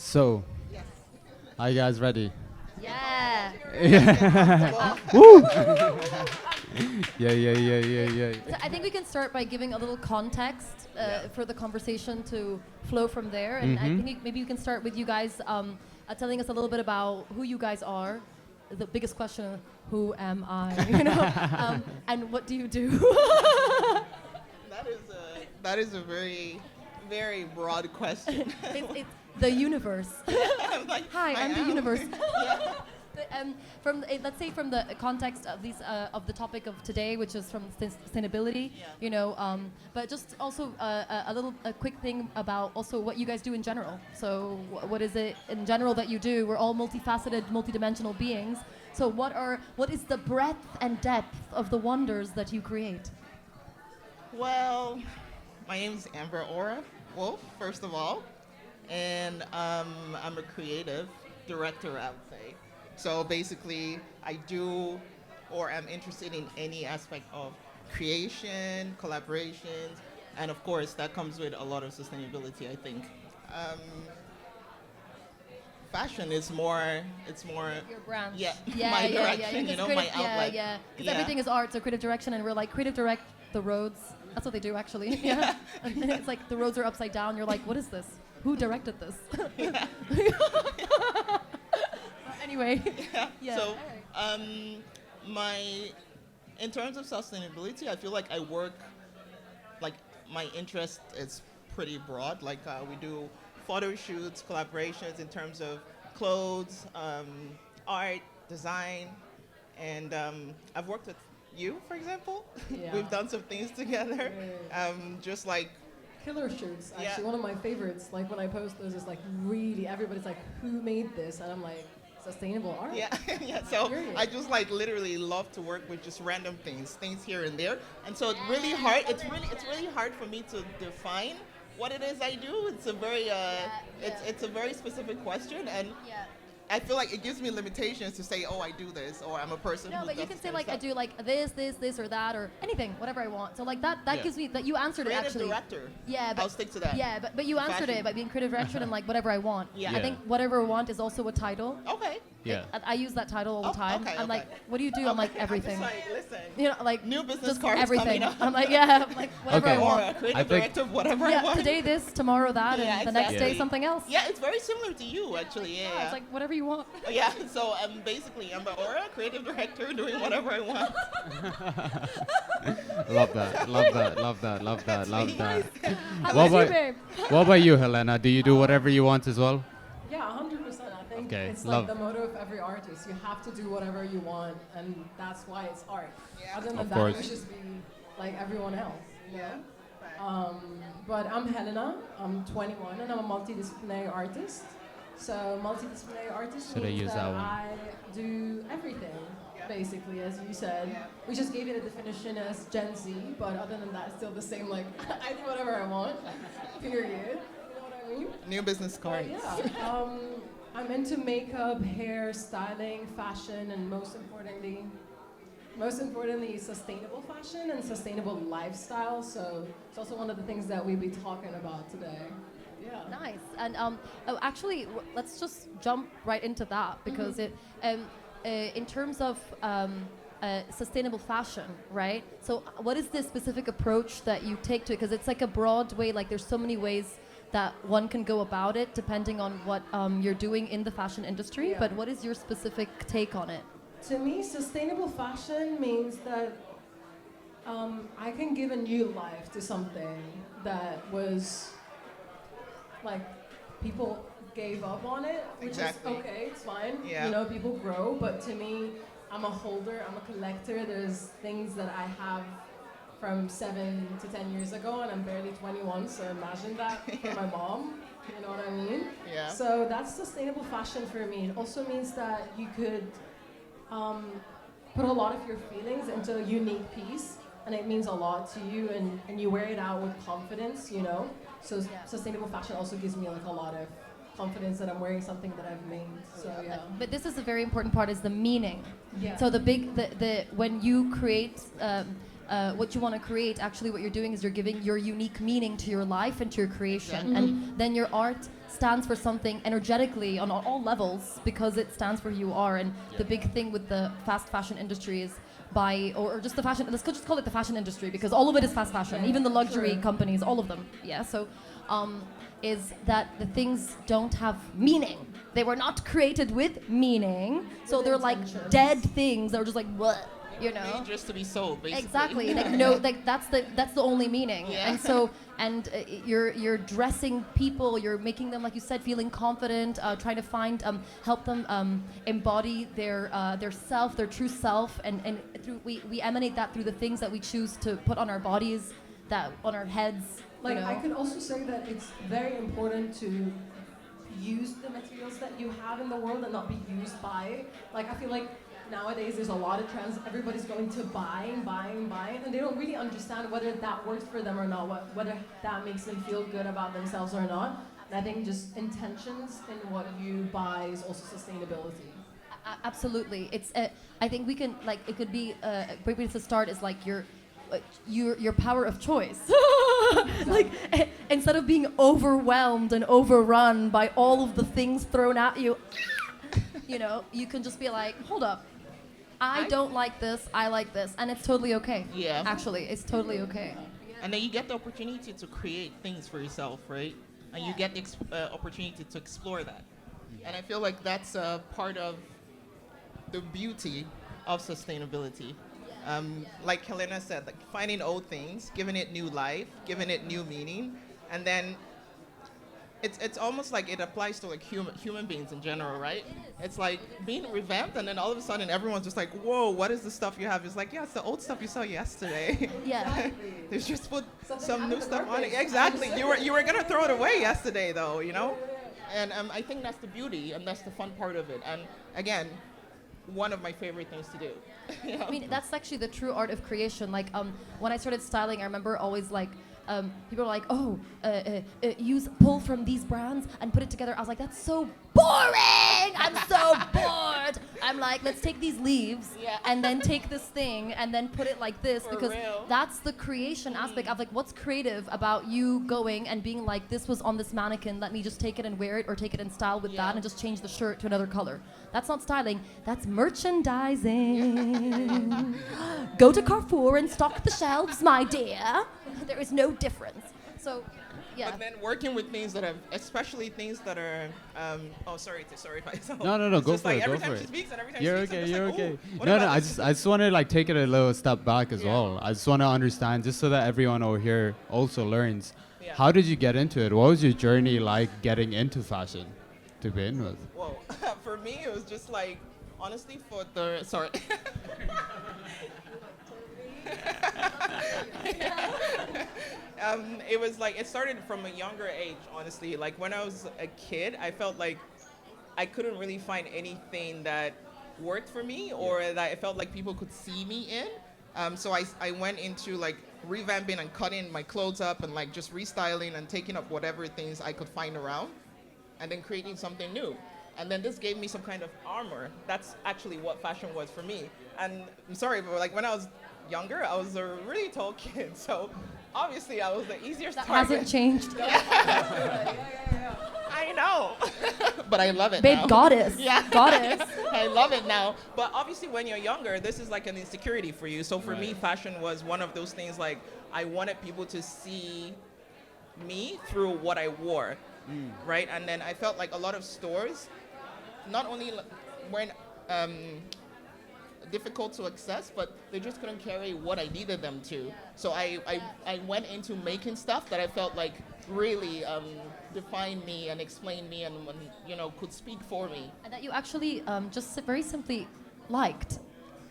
So, Yes. are you guys ready? Yeah. Yeah. Woo! Yeah. So I think we can start by giving a little context for the conversation to flow from there. And I think maybe you can start with you guys telling us a little bit about who you guys are. The biggest question: who am I? And what do you do? That is a very, very broad question. It's the universe. I'm like, Hi, I I'm the am. universe. Yeah. Let's say from the context of these of the topic of today, which is from sustainability, but just also a quick thing about also what you guys do in general. So what is it in general that you do? We're all multifaceted, multidimensional beings. So what is the breadth and depth of the wonders that you create? Well, my name is Amber Aura Wolf, first of all, and I'm a creative director, I would say. So basically, I do or am interested in any aspect of creation, collaborations, and of course, that comes with a lot of sustainability, I think. Um, Fashion is more, it's more, Your branch. yeah, Yeah, my yeah, direction, yeah. my outlet. Yeah. Because Yeah. everything is art, so creative direction, and we're like creative direct the roads. That's what they do actually. Yeah. And it's like the roads are upside down. You're like, what is this? Who directed this? Yeah. Anyway. Yeah. So, my in terms of sustainability, I feel like I work like my interest is pretty broad. Like we do photo shoots, collaborations in terms of clothes, art, design, and I've worked with you, for example. Yeah. We've done some things together. Just like Killer shirts, actually, Yeah. one of my favorites. Like when I post those, is like really everybody's like, "Who made this?" And I'm like, "Sustainable art." yeah, yeah. So Period. I just like literally love to work with just random things here and there. And so it's really hard. It's really hard for me to define what it is I do. It's a very it's a very specific question, and Yeah. I feel like it gives me limitations to say, oh, I do this, or I'm a person. No, who but you does can this say kind like of I stuff. do like this, or that, or anything, whatever I want. So like that Yeah. gives me that you answered it Creative actually. director. Yeah, but I'll stick to that. Yeah, but you answered Fashion. it by being creative direction and like whatever I want. Yeah. I Yeah. think whatever I want is also a title. Okay. Yeah. I use that title all the Oh, time. okay, I'm like, okay. what do you do? I'm like Okay, everything. I'm just like, listen. You know, like New business just cards everything. coming up. I'm like, yeah, I'm like whatever Okay. I Or want. a creative I think- director, whatever I Yeah, want. today this, tomorrow that, Yeah, and the next day exactly. something else. Yeah, it's very similar to you, actually. Yeah. It's like whatever you want. Yeah, so basically I'm an aura, creative director, doing whatever I want. Love that. Love that. How What about you, about, babe? what about you, Helena? Do you do whatever you want as well? Yeah, 100%. I think Okay, it's love. like the motto of every artist. You have to do whatever you want, and that's why it's art. Yeah. Other than Of that, course. you should just be like everyone else. You know? Right. But I'm Helena. I'm 21, and I'm a multidisciplinary artist. So multidisciplinary artist Should I means use that that one? I do everything, basically, as you said. Yeah. We just gave it a definition as Gen Z, but other than that, it's still the same. Like I do whatever I want. Period. You know what I mean? New business But cards. yeah. I'm into makeup, hair, styling, fashion, and most importantly, sustainable fashion and sustainable lifestyle. So it's also one of the things that we'll be talking about today. Yeah. Nice. And actually, let's just jump right into that because in terms of sustainable fashion, right? So, what is the specific approach that you take to it? Because it's like a broad way. Like, there's so many ways that one can go about it, depending on what you're doing in the fashion industry. Yeah. But what is your specific take on it? To me, sustainable fashion means that I can give a new life to something that was like people gave up on it, which Exactly. is okay, it's fine. Yeah. You know, people grow, but to me, I'm a holder, I'm a collector. There's things that I have from 7 to 10 years ago, and I'm barely 21, so imagine that for my mom. You know what I mean? Yeah. So that's sustainable fashion for me. It also means that you could put a lot of your feelings into a unique piece, and it means a lot to you, and you wear it out with confidence, you know? So Yeah. sustainable fashion also gives me like a lot of confidence that I'm wearing something that I've made. So yeah. But this is a very important part: is the meaning. Yeah. So the when you create what you want to create, actually what you're doing is you're giving your unique meaning to your life and to your creation. And then your art stands for something energetically on all levels because it stands for who you are. And the big thing with the fast fashion industry is or just the fashion, let's just call it the fashion industry because all of it is fast fashion, even the luxury companies, all of them. Yeah, so is that the things don't have meaning. They were not created with meaning, so they're like dead things that are just like what, you know? Made just to be sold, basically. Exactly. Like no, like that's the only meaning. Yeah. And so you're dressing people, you're making them, like you said, feeling confident, trying to find help them embody their self, their true self, and through we emanate that through the things that we choose to put on our bodies, that on our heads. Like, you know? I could also say that it's very important to use the materials that you have in the world and not be used by. Like, I feel like nowadays there's a lot of trends. Everybody's going to buying, and they don't really understand whether that works for them or not, whether that makes them feel good about themselves or not. And I think just intentions in what you buy is also sustainability. Absolutely. It's I think we can, like, it could be a great way to start is like your power of choice. Like instead of being overwhelmed and overrun by all of the things thrown at you, you know, you can just be like, hold up, I don't like this, I like this, and it's totally okay. Yeah. Actually, it's totally okay. And then you get the opportunity to create things for yourself, right? And you get the opportunity to explore that. And I feel like that's part of the beauty of sustainability. Like Helena said, like finding old things, giving it new life, giving it new meaning, and then it's almost like it applies to like human beings in general, right? It's like being revamped, and then all of a sudden everyone's just like, whoa, what is the stuff you have? It's like, yeah, it's the old stuff you saw yesterday. Yeah. They just put some new stuff on it. Exactly. You were gonna throw it away yesterday, though, you know. And I think that's the beauty, and that's the fun part of it. And again, one of my favorite things to do. You know? I mean, that's actually the true art of creation. Like, when I started styling, I remember always like, people are like, oh, pull from these brands and put it together. I was like, that's so boring. I'm so bored. I'm like, let's take these leaves and then take this thing and then put it like this, because that's the creation aspect of like, what's creative about you going and being like, this was on this mannequin, let me just take it and wear it, or take it in style with that and just change the shirt to another color. That's not styling, that's merchandising. Go to Carrefour and stock the shelves, my dear. There is no difference. So, yeah. But then working with things that are, especially things that are, sorry if I sound. No, go for it, go for it. You're okay, you're okay. No, I just want to like take it a little step back as well. I just want to understand, just so that everyone over here also learns. Yeah. How did you get into it? What was your journey like getting into fashion to begin with? Whoa, for me it was just like, honestly, sorry. It was like, it started from a younger age, honestly. Like when I was a kid, I felt like I couldn't really find anything that worked for me, or that I felt like people could see me in. So I went into like revamping and cutting my clothes up and like just restyling and taking up whatever things I could find around and then creating something new. And then this gave me some kind of armor. That's actually what fashion was for me. And I'm sorry, but like when I was younger, I was a really tall kid, so obviously I was the easiest That target. hasn't changed. I know, but I love it Babe, now. goddess. Yeah. Goddess. I love it now. But obviously when you're younger, this is like an insecurity for you. So for me, fashion was one of those things, like I wanted people to see me through what I wore, right? And then I felt like a lot of stores not only weren't difficult to access, but they just couldn't carry what I needed them to. So I went into making stuff that I felt like really defined me and explained me and you know, could speak for me. And that you actually just very simply liked.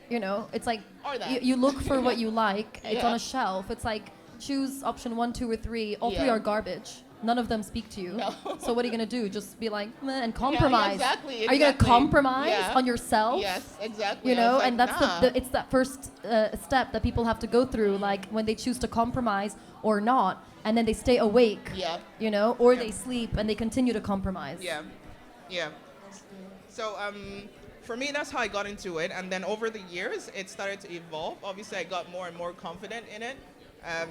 You know, it's like Or that. you look for what you like. It's Yeah. on a shelf. It's like choose option 1, 2, or 3. All 3 are garbage. None of them speak to you. No. So what are you gonna do? Just be like meh, and compromise? exactly, Are you gonna exactly. compromise Yeah. on yourself? Yes, exactly. You I was know, like, and that's nah. it's that first step that people have to go through, like when they choose to compromise or not, and then they stay awake. Yeah. You know, or they sleep and they continue to compromise. Yeah, yeah. So for me, that's how I got into it. And then over the years, it started to evolve. Obviously, I got more and more confident in it. Um,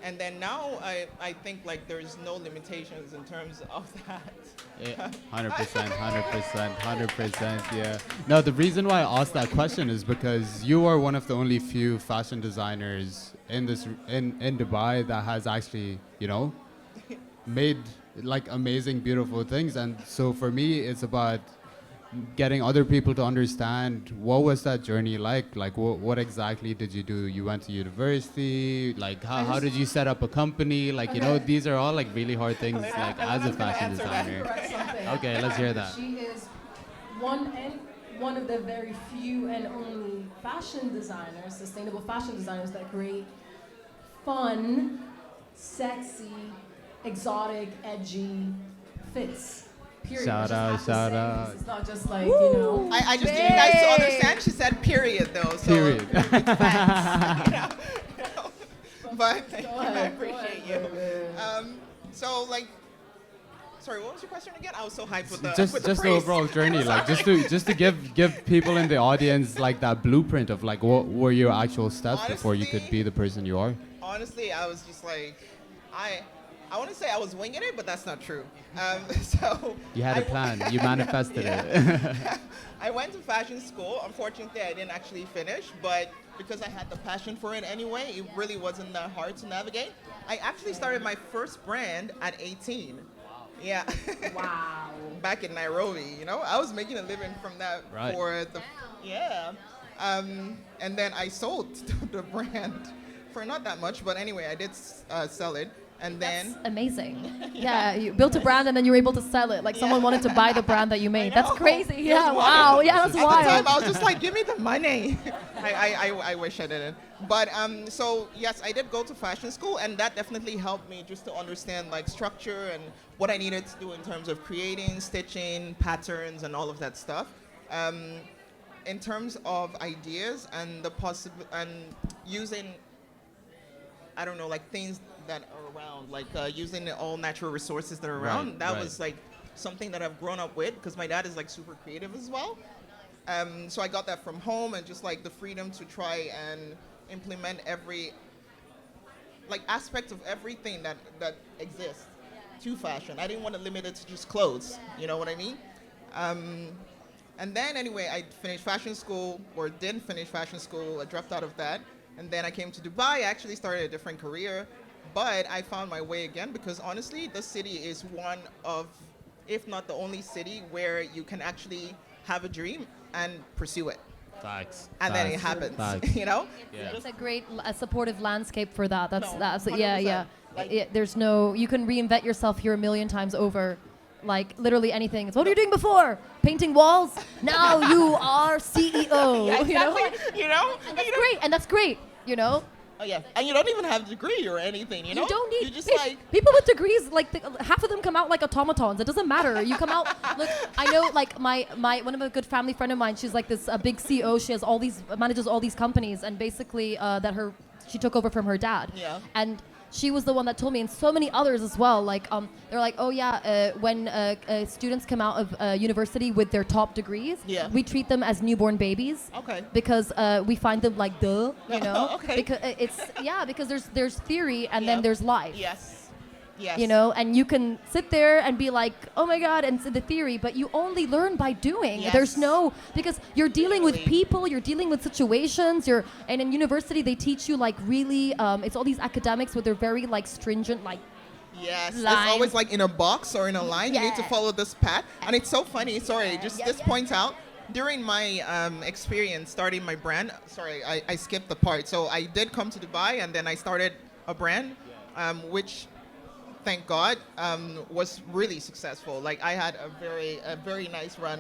and then now I think like there's no limitations in terms of that. Yeah, 100%, 100%, 100%, yeah. No, the reason why I asked that question is because you are one of the only few fashion designers in Dubai that has actually, made like amazing, beautiful things. And so for me, it's about getting other people to understand what was that journey like. Like, what exactly did you do? You went to university. Like, how did you set up a company? Like, these are all like really hard things. Like, as a fashion designer. Okay, let's hear that. She is one of the very few and only fashion designers, sustainable fashion designers that create fun, sexy, exotic, edgy fits. Period. Shout out. It's not just like, I just need you guys to understand. She said period, though. So Period. But I appreciate you. So, like, sorry, what was your question again? I was so hyped with the just the overall journey, like just to give people in the audience like that blueprint of like what were your actual steps before you could be the person you are. Honestly, I was just like, I want to say I was winging it, but that's not true. So you had a plan. You manifested it. I went to fashion school. Unfortunately, I didn't actually finish, but because I had the passion for it anyway, it really wasn't that hard to navigate. I actually started my first brand at 18. Yeah. Wow. Back in Nairobi, I was making a living from that for the and then I sold the brand for not that much, but anyway, I did sell it. And then that's amazing. Yeah, you built a brand and then you were able to sell it. Like someone wanted to buy the brand that you made. That's crazy. Yeah, wow. Yeah, that's wild. At the time, I was just like, give me the money. I wish I didn't. But so yes, I did go to fashion school, and that definitely helped me just to understand like structure and what I needed to do in terms of creating, stitching, patterns, and all of that stuff. In terms of ideas and and using, I don't know, like things that are around, like using all natural resources that are around. That was like something that I've grown up with because my dad is like super creative as well. So I got that from home, and just like the freedom to try and implement every like aspect of everything that exists to fashion. I didn't want to limit it to just clothes. You know what I mean? And then anyway, I finished fashion school, or didn't finish fashion school. I dropped out of that. And then I came to Dubai. I actually started a different career. But I found my way again because honestly, the city is one of, if not the only city where you can actually have a dream and pursue it. Facts. And then it happens, Yeah. It's a great supportive landscape for that. That's 100%. Like, there's no, you can reinvent yourself here a million times over. Like literally anything. It's what were you doing before? Painting walls? Now you are CEO. Yeah, exactly. And that's great. And that's great. Oh yeah, and you don't even have a degree or anything, you don't need. You just people with degrees, like half of them come out like automatons. It doesn't matter. You come out. Look, I know, like my one of a good family friend of mine. She's like this big CEO. She has manages all these companies, and basically she took over from her dad. Yeah. And she was the one that told me, and so many others as well. Like they're like, oh yeah, when students come out of university with their top degrees, we treat them as newborn babies. Okay. Because we find them like Okay. Because because there's theory and then there's life. Yes. And you can sit there and be like, oh my God, and the theory, but you only learn by doing. Yes. There's because you're dealing with people, you're dealing with situations, and in university they teach you like really, it's all these academics with their very like stringent like Yes, lines. it's always like in a box or in a line. You need to follow this path. And it's so funny, this points out, during my experience starting my brand, I skipped the part. So I did come to Dubai and then I started a brand, which thank God, was really successful. Like I had a very nice run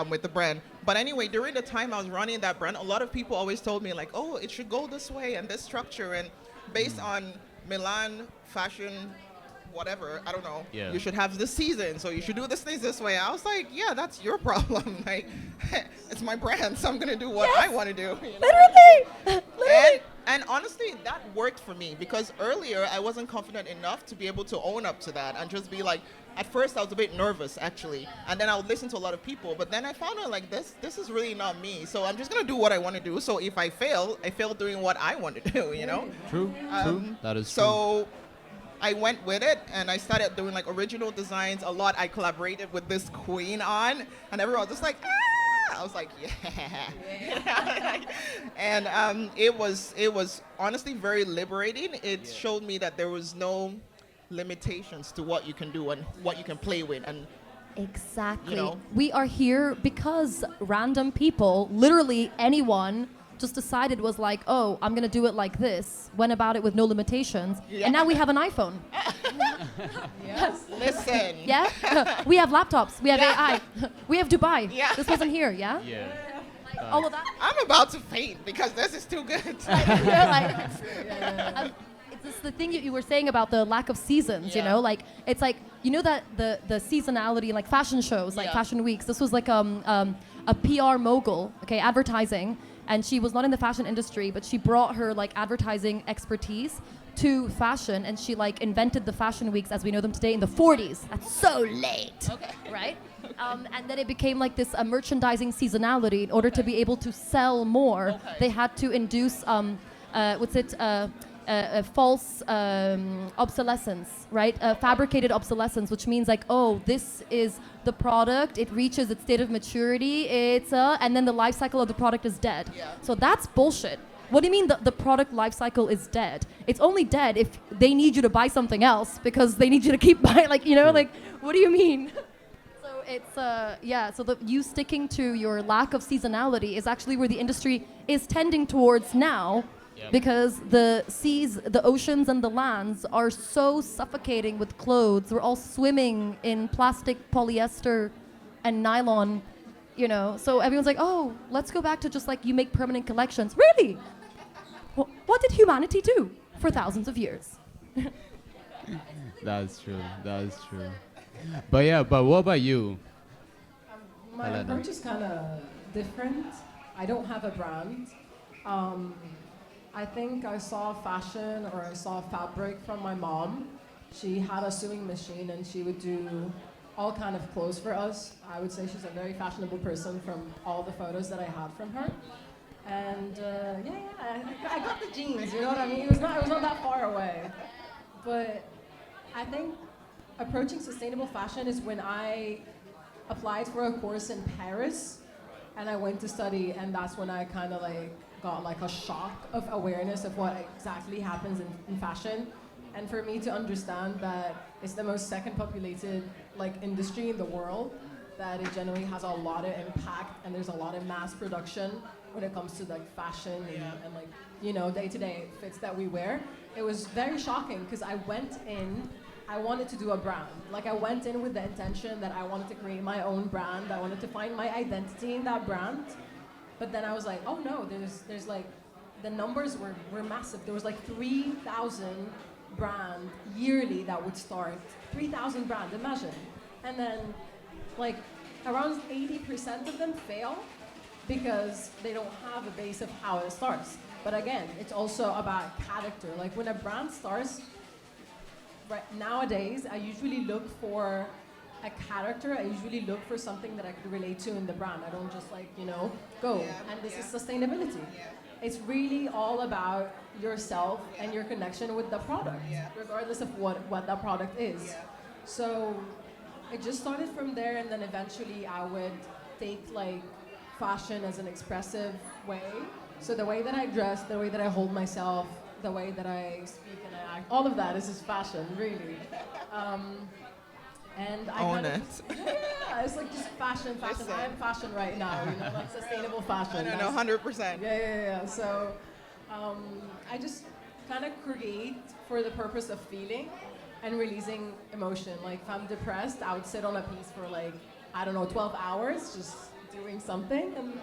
with the brand. But anyway, during the time I was running that brand, a lot of people always told me like, oh, it should go this way and this structure. And based on Milan fashion, whatever, I don't know, you should have this season, so you should do this way. I was like, yeah, that's your problem. Like, it's my brand, so I'm going to do what I want to do. Literally. And honestly, that worked for me because earlier I wasn't confident enough to be able to own up to that and just be like, at first I was a bit nervous actually, and then I would listen to a lot of people, but then I found out like this is really not me. So I'm just gonna do what I want to do. So if I fail doing what I want to do, you know. True. That is true. So I went with it and I started doing like original designs a lot. I collaborated with this queen on, and everyone was just like, ah! I was like, yeah. And it was honestly very liberating. It showed me that there was no limitations to what you can do and what you can play with, and Exactly. You know? We are here because random people, literally anyone, just decided was like, oh, I'm going to do it like this, went about it with no limitations, Yeah. and now we have an iPhone. Yes. listen. Yeah? We have laptops. We have Yeah. AI. We have Dubai. Yeah. This wasn't here, yeah? Yeah. Like, all of that. I'm about to faint because this is too good. You're like, it's the thing that you were saying about the lack of seasons, you Yeah. know, like it's like, you know, that the seasonality in like fashion shows, like Yeah. fashion weeks. This was like a PR mogul, okay, advertising, and she was not in the fashion industry, but she brought her like advertising expertise to fashion, and she like invented the fashion weeks as we know them today in the 40s. That's so late, right? And then it became like this merchandising seasonality. In order to be able to sell more, they had to induce false obsolescence, right? Fabricated obsolescence, which means like, oh, this is the product, it reaches its state of maturity, and then the life cycle of the product is dead. Yeah. So that's bullshit. What do you mean the product life cycle is dead? It's only dead if they need you to buy something else because they need you to keep buying, like, you know, like, what do you mean? So it's, so you sticking to your lack of seasonality is actually where the industry is tending towards now. Yep. Because the seas, the oceans, and the lands are so suffocating with clothes. We're all swimming in plastic, polyester, and nylon, you know. So everyone's like, oh, let's go back to just like you make permanent collections. Really? What did humanity do for thousands of years? That's true. That's true. But what about you? My Helena. approach is kind of different. I don't have a brand. I think I saw fashion or I saw fabric from my mom. She had a sewing machine and she would do all kind of clothes for us. I would say she's a very fashionable person from all the photos that I had from her. And I got the genes, you know what I mean? It was not that far away. But I think approaching sustainable fashion is when I applied for a course in Paris and I went to study, and that's when I kind of like got like a shock of awareness of what exactly happens in fashion. And for me to understand that it's the most second populated like industry in the world, that it generally has a lot of impact and there's a lot of mass production when it comes to like fashion and like, you know, day-to-day fits that we wear. It was very shocking because I went in, I wanted to do a brand. Like I went in with the intention that I wanted to create my own brand. I wanted to find my identity in that brand. But then I was like, oh no, there's like, the numbers were massive. There was like 3,000 brand yearly that would start. 3,000 brand, imagine. And then like around 80% of them fail because they don't have a base of how it starts. But again, it's also about character. Like when a brand starts, right nowadays, I usually look for a character. I usually look for something that I could relate to in the brand. I don't just like, you know, go. And this is sustainability. It's really all about yourself and your connection with the product, regardless of what that product is. So it just started from there, and then eventually I would take like fashion as an expressive way. So the way that I dress, the way that I hold myself, the way that I speak and I act, all of that is just fashion, really. And I Own kind of it. yeah, it's like just fashion. Listen. I am fashion right now, you know, like sustainable fashion. No, 100%. Yeah. So I just kind of create for the purpose of feeling and releasing emotion. Like if I'm depressed, I would sit on a piece for like, I don't know, 12 hours, just doing something. And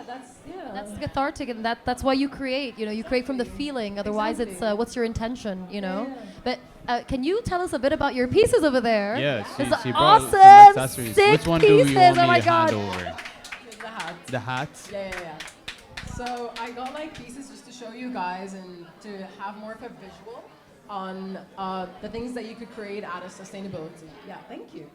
That's cathartic, and that's why you create. You know, you create from the feeling. Otherwise, it's Exactly. what's your intention? You know. Yeah. But can you tell us a bit about your pieces over there? Yeah, It's she brought some awesome, accessories. sick Which one do you pieces. want me Oh my to hand God. over? the hat. The hat? Yeah. So I got like pieces just to show you guys and to have more of a visual on the things that you could create out of sustainability. Yeah, thank you.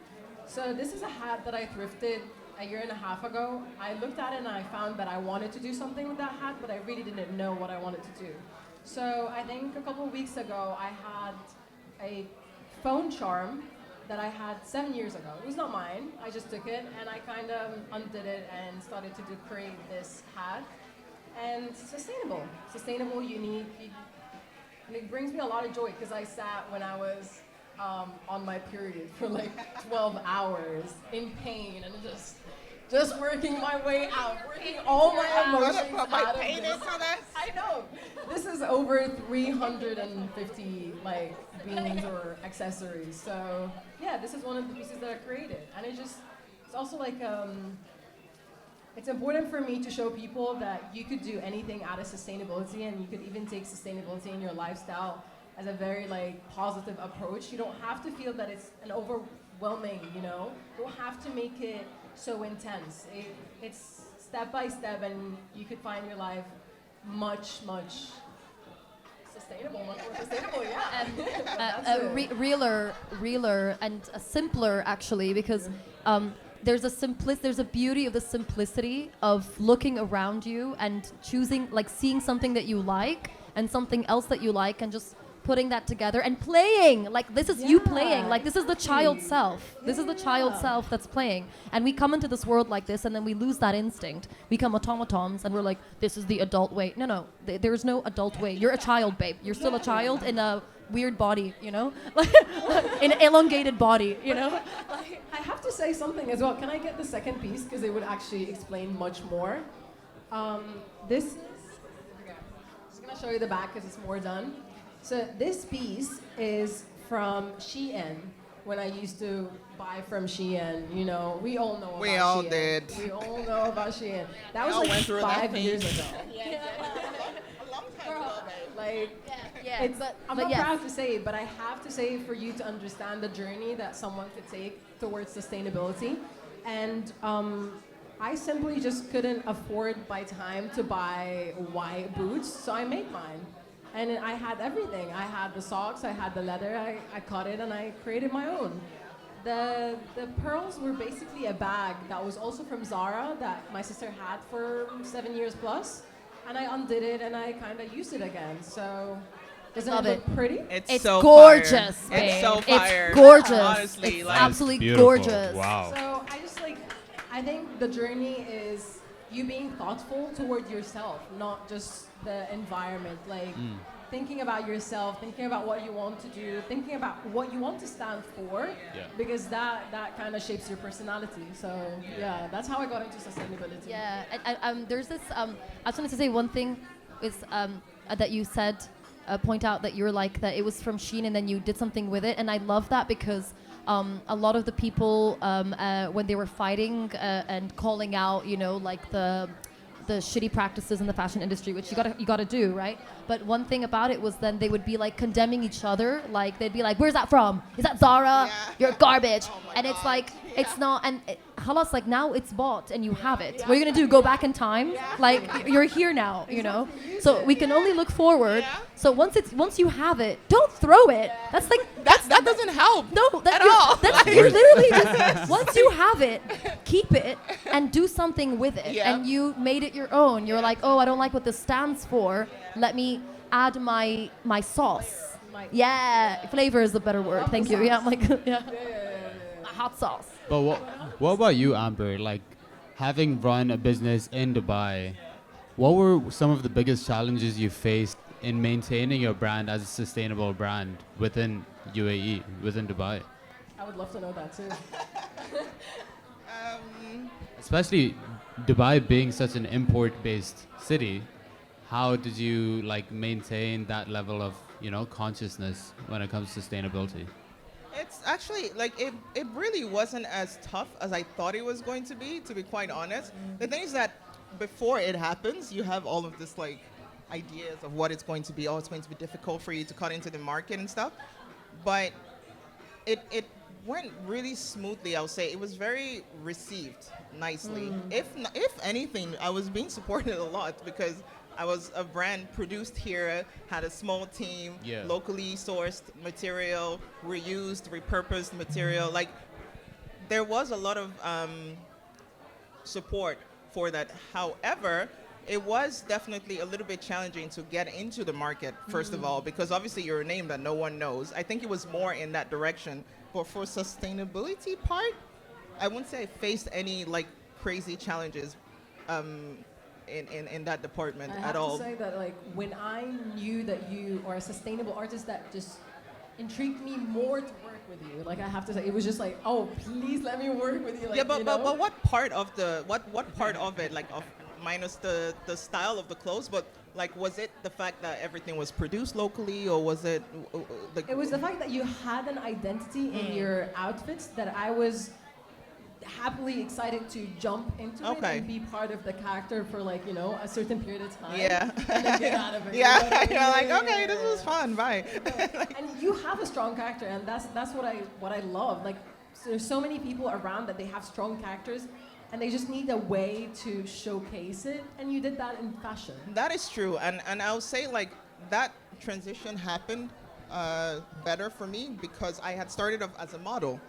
So this is a hat that I thrifted a year and a half ago. I looked at it and I found that I wanted to do something with that hat, but I really didn't know what I wanted to do. So I think a couple of weeks ago I had a phone charm that I had 7 years ago. It was not mine. I just took it and I kind of undid it and started to create this hat. And sustainable, unique, and it brings me a lot of joy because I sat when I was on my period for like 12 hours in pain and just working my way out, working all my emotions out of this. I know. This is over 350 like beans or accessories. So yeah, this is one of the pieces that I created, and it's also like it's important for me to show people that you could do anything out of sustainability, and you could even take sustainability in your lifestyle as a very like positive approach. You don't have to feel that it's an overwhelming, you know. You don't have to make it so intense. It's step by step, and you could find your life much sustainable, much more sustainable. Yeah, And realer, and simpler actually, because there's a beauty of the simplicity of looking around you and choosing, like seeing something that you like and something else that you like, and just putting that together and playing. Like this is you playing. Like this is the child self. This is the child self that's playing. And we come into this world like this, and then we lose that instinct. We become automatons, and we're like, this is the adult way. No, there's no adult way. You're a child, babe. You're still a child in a weird body, you know, in an elongated body, you know. I have to say something as well. Can I get the second piece, because it would actually explain much more. This is, okay, I'm just gonna show you the back because it's more done. So this piece is from Shein. When I used to buy from Shein, you know, we all know about Shein. We all did. We all know about Shein. That was all like went through that 5 years phase. ago. A long time ago, babe. Like, Yeah, it's, I'm not yes. proud to say it, but I have to say it for you to understand the journey that someone could take towards sustainability. And I simply just couldn't afford by time to buy white boots, so I made mine. And I had everything. I had the socks, I had the leather, I cut it, and I created my own. The pearls were basically a bag that was also from Zara that my sister had for 7 years plus. And I undid it and I kind of used it again. So doesn't Love it look it. pretty? It's so gorgeous, fire. babe. It's so fire. It's gorgeous. Honestly, it's like, absolutely Beautiful. gorgeous. Wow. So I think the journey is you being thoughtful toward yourself, not just the environment. Like thinking about yourself, thinking about what you want to do, thinking about what you want to stand for, because that kind of shapes your personality. So yeah, that's how I got into sustainability. Yeah, and there's this. I just wanted to say one thing is that you said. Point out that you're like that. It was from Shein, and then you did something with it, and I love that because a lot of the people when they were fighting and calling out, you know, like the shitty practices in the fashion industry, which you gotta do, right? But one thing about it was then they would be like condemning each other. Like they'd be like, "Where's that from? Is that Zara? Yeah. You're garbage." Oh And my it's God. like it's not. And halas, like now it's bought and you have it. What are you gonna do? Go back in time? Like you're here now, you know. So we can only look forward. Yeah. So once you have it, don't throw it. That's like That doesn't help. no, At all. You're literally just once you have it, keep it and do something with it. Yeah. And you made it your own. You're like, oh, I don't like what this stands for. Let me add my sauce. Yeah, flavor is the better word. Thank you. Yeah, I'm like a hot sauce. But what about you, Amber? Like, having run a business in Dubai, what were some of the biggest challenges you faced in maintaining your brand as a sustainable brand within UAE, within Dubai? I would love to know that too. Especially Dubai being such an import-based city, how did you like maintain that level of, you know, consciousness when it comes to sustainability? It's actually like it really wasn't as tough as I thought it was going to be quite honest. The thing is that before it happens, you have all of this like ideas of what it's going to be. Oh, it's going to be difficult for you to cut into the market and stuff. But it went really smoothly. I would say it was very received nicely. If anything, I was being supported a lot because I was a brand produced here, had a small team, Yeah. locally sourced material, reused, repurposed material. Like there was a lot of support for that. However, it was definitely a little bit challenging to get into the market, first of all, because obviously you're a name that no one knows. I think it was more in that direction. But for sustainability part, I wouldn't say I faced any like crazy challenges in that department I at have all. to say that like when I knew that you are a sustainable artist, that just intrigued me more to work with you. Like I have to say, it was just like, oh, please let me work with you. Like, Yeah, but, you but know? but what part of the what part of it, like of minus the style of the clothes, but like was it the fact that everything was produced locally, or was it the It was the fact that you had an identity in your outfits that I was happily excited to jump into it Okay. and be part of the character for like, you know, a certain period of time. Yeah. And then get out of it. Yeah, You know what I mean? you're like, Yeah, okay, yeah, this yeah, was yeah. fun, bye. And you have a strong character, and that's what I love. Like there's so many people around that they have strong characters, and they just need a way to showcase it. And you did that in fashion. That is true, and I'll say like that transition happened better for me because I had started off as a model.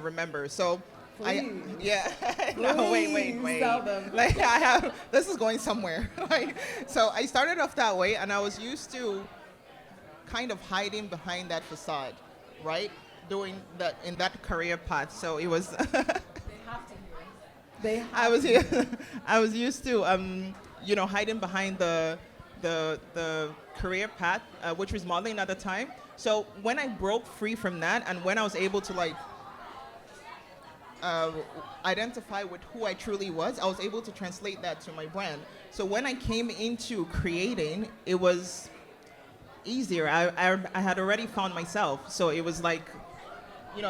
Remember, so Please. yeah. No, wait. Please tell them. Like I have, this is going somewhere. Like, so I started off that way, and I was used to kind of hiding behind that facade, right? Doing that in that career path. So it was. They have to hear. They have I was I was used to hiding behind the career path, which was modeling at the time. So when I broke free from that, and when I was able to like identify with who I truly was, I was able to translate that to my brand. So when I came into creating, it was easier. I had already found myself, so it was like,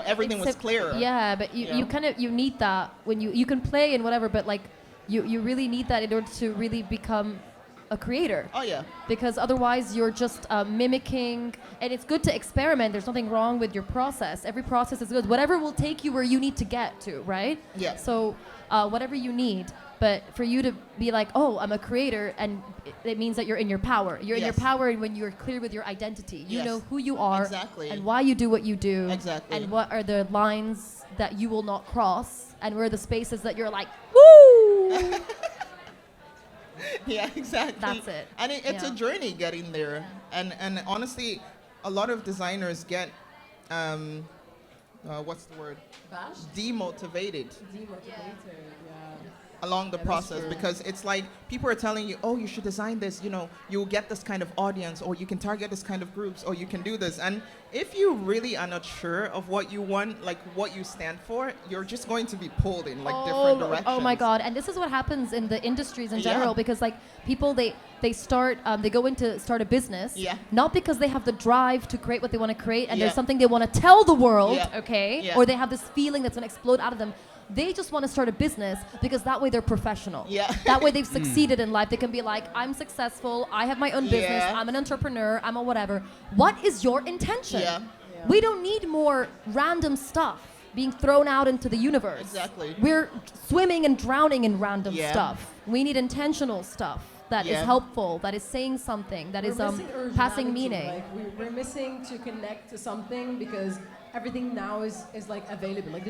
everything was Except- clearer. Yeah, but you kind of you need that when you can play and whatever, but like you really need that in order to really become a creator. Oh yeah. Because otherwise you're just mimicking, and it's good to experiment. There's nothing wrong with your process. Every process is good. Whatever will take you where you need to get to, right? Yeah. So whatever you need. But for you to be like, oh, I'm a creator, and it means that you're in your power. You're in your Yes. power when you're clear with your identity. You Yes. know who you are Exactly. and why you do what you do. Exactly. And what are the lines that you will not cross, and where are the spaces that you're like, woo! Yeah, exactly. That's it. And it's a Yeah. journey getting there. And honestly, a lot of designers get, what's the word? Bashed? Demotivated Demotivated, yeah. along the Yeah, that's process, true. because it's like people are telling you, oh, you should design this, you'll get this kind of audience, or you can target this kind of groups, or you can do this. And if you really are not sure of what you want, like what you stand for, you're just going to be pulled in like different directions. Oh my God! And this is what happens in the industries in Yeah. general, because like people they start they go into start a business, Yeah. not because they have the drive to create what they want to create, and Yeah. there's something they want to tell the world, Yeah. okay, Yeah. or they have this feeling that's going to explode out of them. They just want to start a business because that way they're professional. Yeah. That way they've succeeded in life. They can be like, I'm successful. I have my own business. Yeah. I'm an entrepreneur. I'm a whatever. What is your intention? Yeah. Yeah. We don't need more random stuff being thrown out into the universe. Exactly. We're swimming and drowning in random Yeah. stuff. We need intentional stuff that is Yeah. helpful, that is saying something, that We're is missing passing originality. meaning. Like we're missing to connect to something because everything now is like available. Like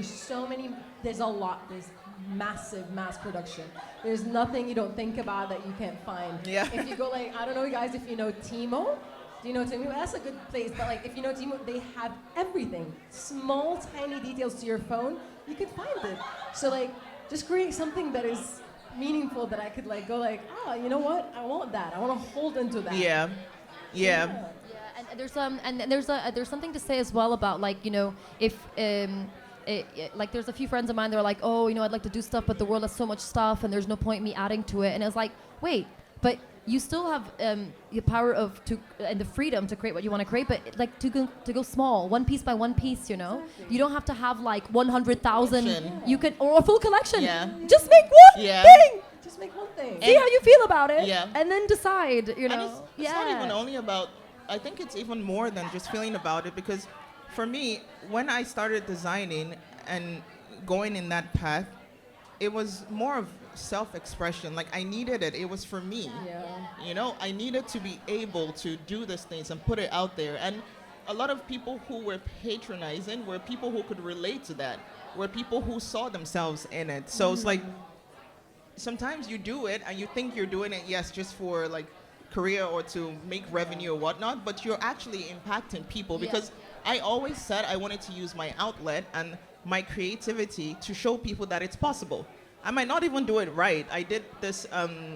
there's a lot, there's massive mass production. There's nothing you don't think about that you can't find. Yeah. If you go like, I don't know guys if you know Timo. Do you know Timo? That's a good place, but like if you know Timo, they have everything. Small tiny details to your phone, you can find it. So like just create something that is meaningful that I could like go like, you know what? I want that. I want to hold into that. Yeah. Yeah. Yeah, and there's something to say as well about like, if like there's a few friends of mine that are like, oh, I'd like to do stuff, but the world has so much stuff and there's no point me adding to it. And it's like, wait, but you still have the power and the freedom to create what you want to create, but like to go small, one piece by one piece, Exactly. You don't have to have like 100,000. Collection. You can, or a full collection. Yeah. Just make one Yeah. thing. Just make one thing. See how you feel about it, Yeah. and then decide. And it's not even only about, I think it's even more than just feeling about it, because for me, when I started designing and going in that path, it was more of self-expression. Like I needed it. It was for me. Yeah. You know, I needed to be able to do these things and put it out there. And a lot of people who were patronizing were people who could relate to that, were people who saw themselves in it. So it's like sometimes you do it and you think you're doing it, yes, just for like career or to make revenue or whatnot, but you're actually impacting people Yeah. because I always said I wanted to use my outlet and my creativity to show people that it's possible. I might not even do it right. I did this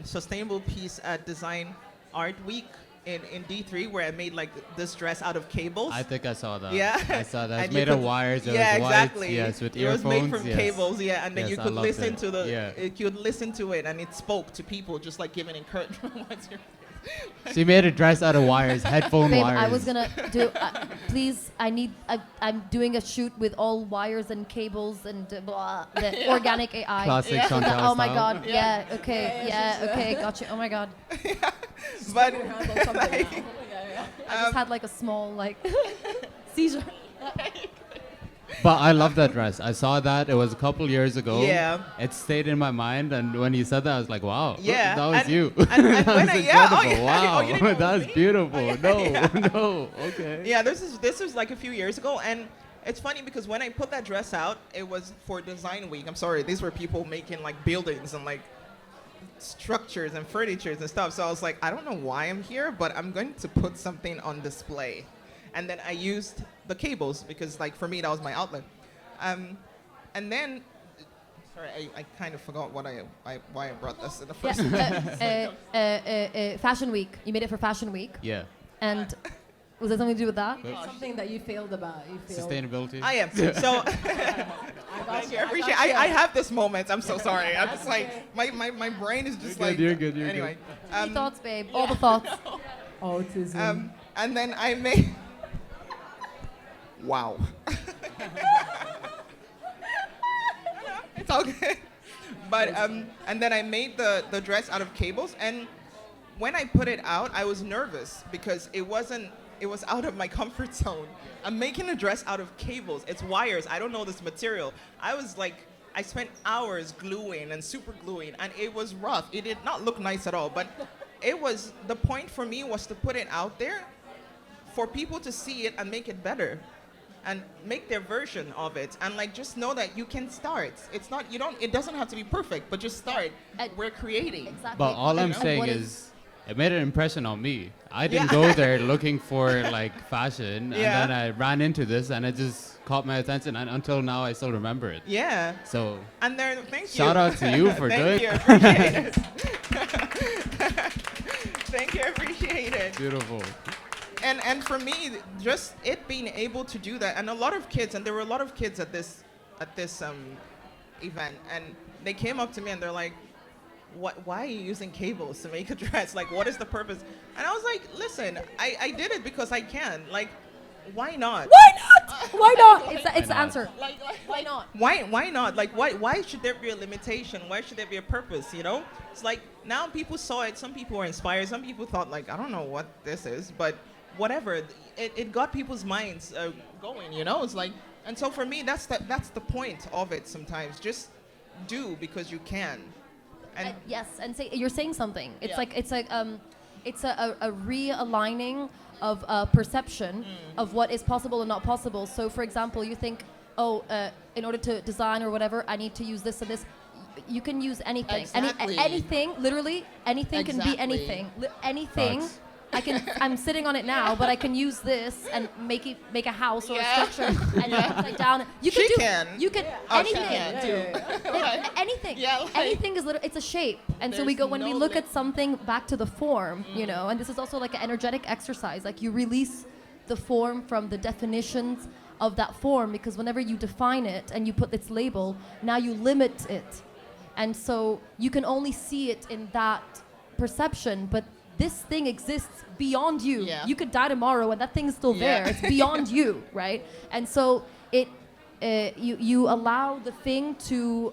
sustainable piece at Design Art Week in D3 where I made like this dress out of cables. I think I saw that. Yeah. I saw that. It's And you made of could- wires. It yeah, was white, exactly. yes, with it earphones. was made from yes. cables, yeah, and then Yes, you I could loved listen it. to the, Yeah. you could listen to it, and it spoke to people, just like giving encouragement. What's your- She made a dress out of wires, headphone Babe, wires. I was gonna do. Please, I'm doing a shoot with all wires and cables and blah, the organic AI. Classic Yeah. Chantal Oh my style. God! Yeah. Okay. Yeah, Yeah. she's, Okay. Gotcha. Oh my God! But Gonna handle something now. Yeah. I just had like a small like seizure. But I love that dress. I saw that. It was a couple years ago. Yeah. It stayed in my mind, and when you said that, I was like, "Wow, Yeah, that was and- you. and that when was I- yeah, oh, incredible. yeah. Wow, Oh, you didn't know it that was was me? beautiful. No, Yeah. no, okay. yeah, this was like a few years ago, and it's funny because when I put that dress out, it was for Design Week. I'm sorry, these were people making like buildings and like structures and furnitures and stuff. So I was like, I don't know why I'm here, but I'm going to put something on display. And then I used the cables because like for me that was my outlet. And then, sorry, I kind of forgot what why I brought this in the first. Fashion Week. You made it for Fashion Week, Yeah, and was it something to do with that? Something that you failed about. You failed. sustainability. I am. So thank you. I appreciate. I have this moment. I'm so sorry. I'm just like my brain is just You're like. good, you're good, you're anyway. Any thoughts, babe? All the thoughts. Autism. And then I made. Wow. It's all good. But and then I made the dress out of cables, and when I put it out, I was nervous because it was out of my comfort zone. I'm making a dress out of cables. It's wires. I don't know this material. I spent hours gluing and super gluing, and it was rough. It did not look nice at all, but the point for me was to put it out there for people to see it and make it better and make their version of it, and like just know that you can start. It doesn't have to be perfect, but just start. We're creating. Exactly. But all I'm And saying what is, it made an impression on me. I didn't Yeah. go there looking for like fashion, Yeah. and then I ran into this, and it just caught my attention, and until now I still remember it. Yeah. So And then thank you. shout out to you for Thank good. you, appreciate it. Thank you, appreciate it. Beautiful. And for me, just it being able to do that, and a lot of kids, and there were a lot of kids at this event, and they came up to me and they're like, why are you using cables to make a dress? Like, what is the purpose? And I was like, listen, I did it because I can. Like, why not? Why not? Why not? It's the not? answer. Like, Why not? Why not? Like, why should there be a limitation? Why should there be a purpose, you know? It's like, now people saw it, some people were inspired, some people thought like, I don't know what this is, but whatever, it got people's minds going, you know? It's like, and so for me, that's the point of it sometimes. Just do because you can. And Yes, and you're saying something. It's Yeah. like it's a realigning of perception of what is possible and not possible. So, for example, you think, in order to design or whatever, I need to use this and this. You can use anything. Exactly. Anything, literally anything can be Exactly. anything. Anything. Facts. I'm sitting on it now, but I can use this and make a house or Yeah. a structure and upside down. You She could do. can. You could Oh, she anything. can too. Anything. Yeah, like- Anything is it's a shape. And so we There's go when we no look lim- at something back to the form, you know, and this is also like an energetic exercise. Like you release the form from the definitions of that form, because whenever you define it and you put its label, now you limit it. And so you can only see it in that perception, but this thing exists beyond you. Yeah. You could die tomorrow and that thing is still Yeah. there. It's beyond you, right? And so you allow the thing to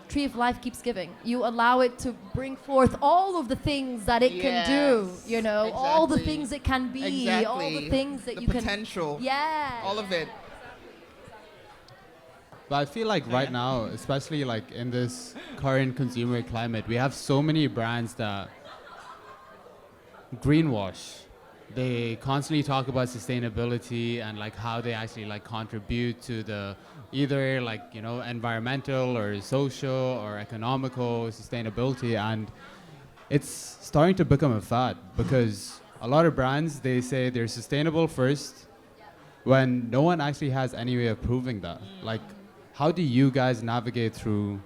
tree of life keeps giving. You allow it to bring forth all of the things that it can do. You know, all the exactly. things it can be, all the Exactly. things that The you can. potential. Yeah. All of it. But I feel like right now, especially like in this current consumer climate, we have so many brands that greenwash. They constantly talk about sustainability and like how they actually like contribute to the either like, you know, environmental or social or economical sustainability, and it's starting to become a fad because a lot of brands, they say they're sustainable first when no one actually has any way of proving that. Like, how do you guys navigate through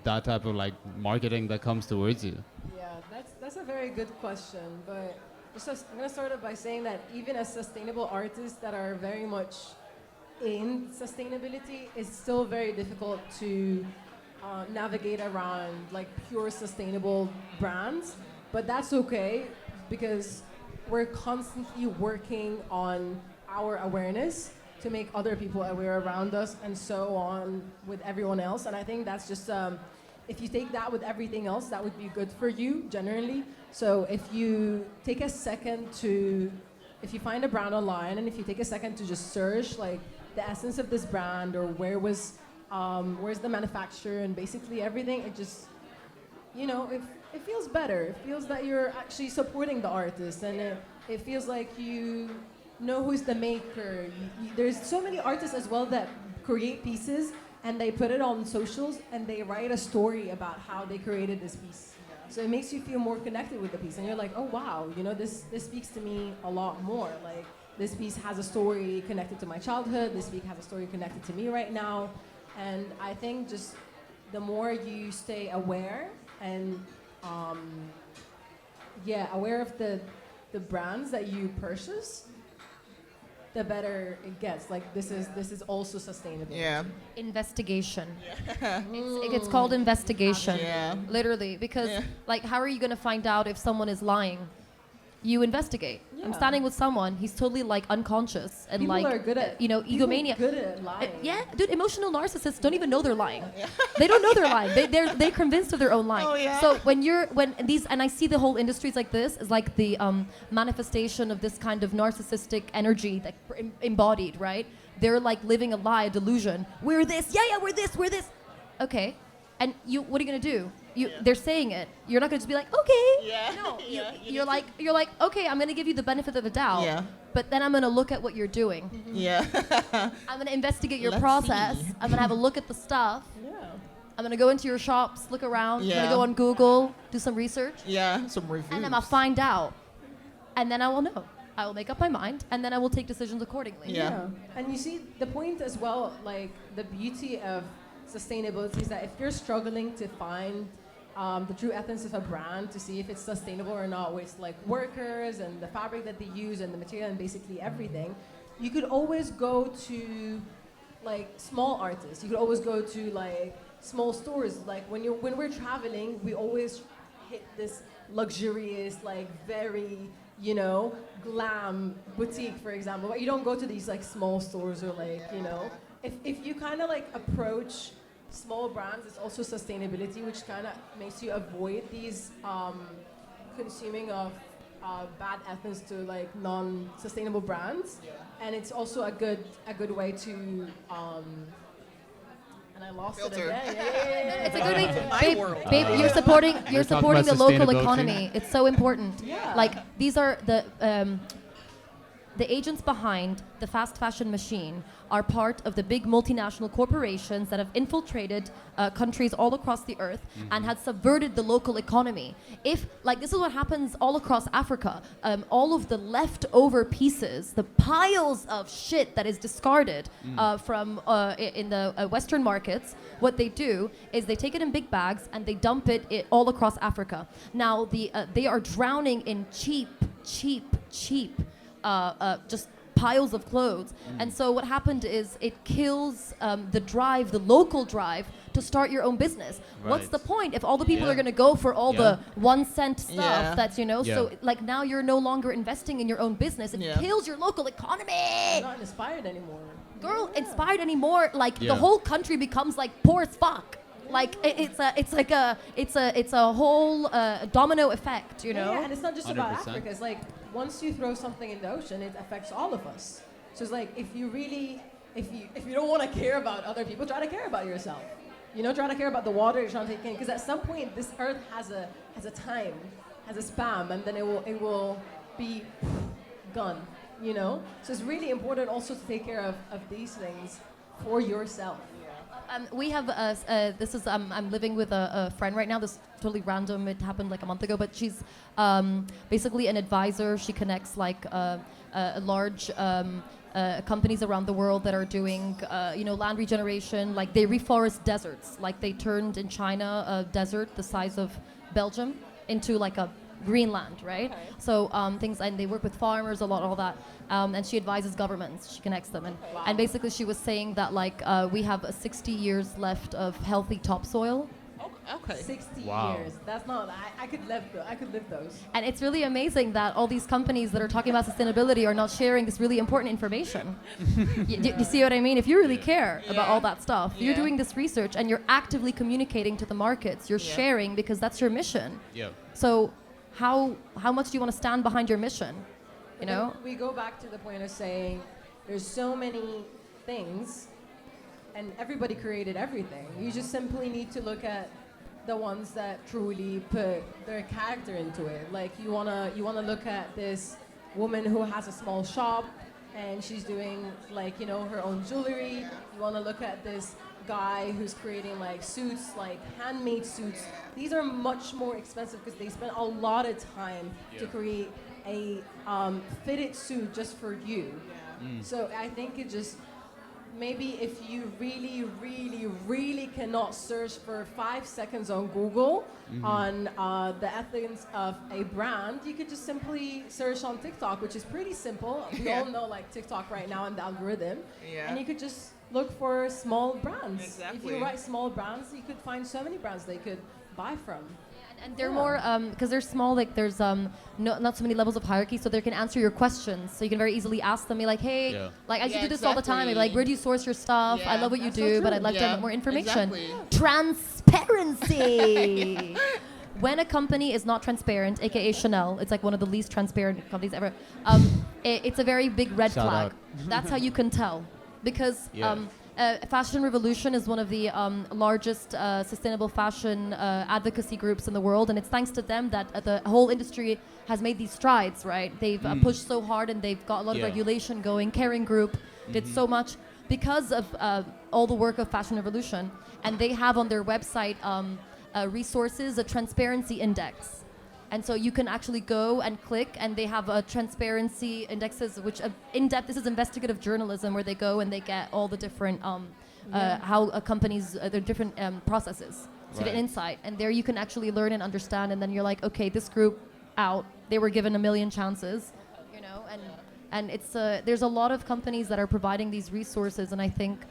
that type of like marketing that comes towards you? Yeah, that's a very good question. But I'm gonna start off by saying that even as sustainable artists that are very much in sustainability, it's still very difficult to navigate around like pure sustainable brands. But that's okay because we're constantly working on our awareness to make other people aware around us and so on with everyone else. And I think that's just, if you take that with everything else, that would be good for you generally. So if you take a second to, if you find a brand online and if you take a second to just search like the essence of this brand or where's the manufacturer and basically everything, it just, you know, it feels better. It feels that you're actually supporting the artist, and it feels like you know who's the maker. There's so many artists as well that create pieces and they put it on socials and they write a story about how they created this piece. So it makes you feel more connected with the piece, and you're like, oh wow, you know, this speaks to me a lot more. Like this piece has a story connected to my childhood. This piece has a story connected to me right now, and I think just the more you stay aware and aware of the brands that you purchase, the better it gets. Like this is also sustainable. Yeah. Investigation. It's called investigation. Yeah. Literally, because like, how are you gonna find out if someone is lying? You investigate. I'm Yeah. standing with someone. He's totally like unconscious and People like are good at people are egomania. good at lying. Yeah, dude, emotional narcissists don't even know they're lying. They don't know they're lying. They're convinced of their own lying. Oh, yeah. So when these, and I see the whole industries like this is like the manifestation of this kind of narcissistic energy that embodied, right? They're like living a lie, a delusion. We're this, we're this. Okay, and what are you gonna do? They're saying it. You're not gonna just be like, okay. Yeah. No, Yeah, you're like, okay, I'm gonna give you the benefit of the doubt. Yeah. But then I'm gonna look at what you're doing. Yeah. I'm gonna investigate your Let's process. see. I'm gonna have a look at the stuff. Yeah. I'm gonna go into your shops, look around. I'm Yeah. gonna go on Google, do some research, Yeah. Some reviews. and I'm gonna find out. And then I will know. I will make up my mind, and then I will take decisions accordingly. Yeah. And you see the point as well, like the beauty of sustainability is that if you're struggling to find the true essence of a brand to see if it's sustainable or not, with like workers and the fabric that they use and the material and basically everything, you could always go to like small artists. You could always go to like small stores. Like when we're traveling, we always hit this luxurious, like very, you know, glam boutique, for example. But you don't go to these like small stores or like, you know, if you kind of like approach small brands, it's also sustainability, which kind of makes you avoid these consuming of bad essence to like non-sustainable brands, and it's also a good way to and I lost Filter. it again. Yeah. It's a good way. My Babe, world. babe, you're supporting You're talking the about local sustainability. economy. It's so important. Yeah. Like these are the agents behind the fast fashion machine are part of the big multinational corporations that have infiltrated countries all across the earth and had subverted the local economy. If, like, this is what happens all across Africa, all of the leftover pieces, the piles of shit that is discarded from in the Western markets, what they do is they take it in big bags and they dump it all across Africa. Now, they are drowning in cheap, just piles of clothes. And so what happened is it kills the local drive to start your own business. What's Right. the point if all the people Yeah. are going to go for all the 1 cent stuff Yeah. that's, you know, so Yeah. like now you're no longer investing in your own business. It Yeah. kills your local economy. I'm not inspired anymore. Girl, inspired anymore. Like Yeah. the whole country becomes like poor as fuck. Like it's a whole domino effect, you know. Yeah, and it's not just about 100%. Africa. It's like once you throw something in the ocean, it affects all of us. So it's like if you don't want to care about other people, try to care about yourself. You know, try to care about the water you're trying to take in, because at some point this earth has a time, has a span, and then it will be gone. You know, so it's really important also to take care of these things for yourself. We have this is I'm living with a friend right now. This is totally random. It happened like a month ago, but she's basically an advisor. She connects like large companies around the world that are doing land regeneration. Like they reforest deserts. Like they turned in China a desert the size of Belgium into like a Greenland, right? Okay. So things, and they work with farmers a lot, all that. And she advises governments. She connects them, and basically she was saying that like we have 60 years left of healthy topsoil. Okay. 60 Wow. years. That's not. I could live. I could live those. And it's really amazing that all these companies that are talking about sustainability are not sharing this really important information. You see what I mean? If you really care about all that stuff, you're Yeah. doing this research and you're actively communicating to the markets. You're Yeah. sharing because that's your mission. Yeah. So how much do you want to stand behind your mission? You But then know? we go back to the point of saying there's so many things, and everybody created everything. You just simply need to look at the ones that truly put their character into it. Like you wanna look at this woman who has a small shop and she's doing like her own jewelry. You wanna look at this guy who's creating like suits, like handmade suits. These are much more expensive because they spend a lot of time to create a fitted suit just for you. So I think it just maybe if you really, really, really cannot search for 5 seconds on Google on the ethics of a brand, you could just simply search on TikTok, which is pretty simple. We all know like TikTok right now and the algorithm. Yeah. And you could just look for small brands. If Exactly. you write small brands, you could find so many brands they could buy from. And they're more because they're small. Like there's not so many levels of hierarchy, so they can answer your questions. So you can very easily ask them, be like, hey, Yeah. like I used to Yeah, do this all the time. I'd be like, exactly. where do you source your stuff? I Yeah, love what you that's so do, but true. I'd like to Yeah, have more information. exactly. Transparency. When a company is not transparent, aka Chanel, it's like one of the least transparent companies ever. It's a very big red Shout flag. out. That's how you can tell, because. Yeah. Fashion Revolution is one of the largest sustainable fashion advocacy groups in the world, and it's thanks to them that the whole industry has made these strides, right? They've pushed so hard, and they've got a lot of Yeah. regulation going. Caring Group did so much because of all the work of Fashion Revolution, and they have on their website resources, a transparency index. And so you can actually go and click, and they have transparency indexes, which in-depth. This is investigative journalism, where they go and they get all the different how companies their different processes to get Right. insight. And there you can actually learn and understand. And then you're like, okay, this group out. They were given a million chances, and it's there's a lot of companies that are providing these resources, and I think.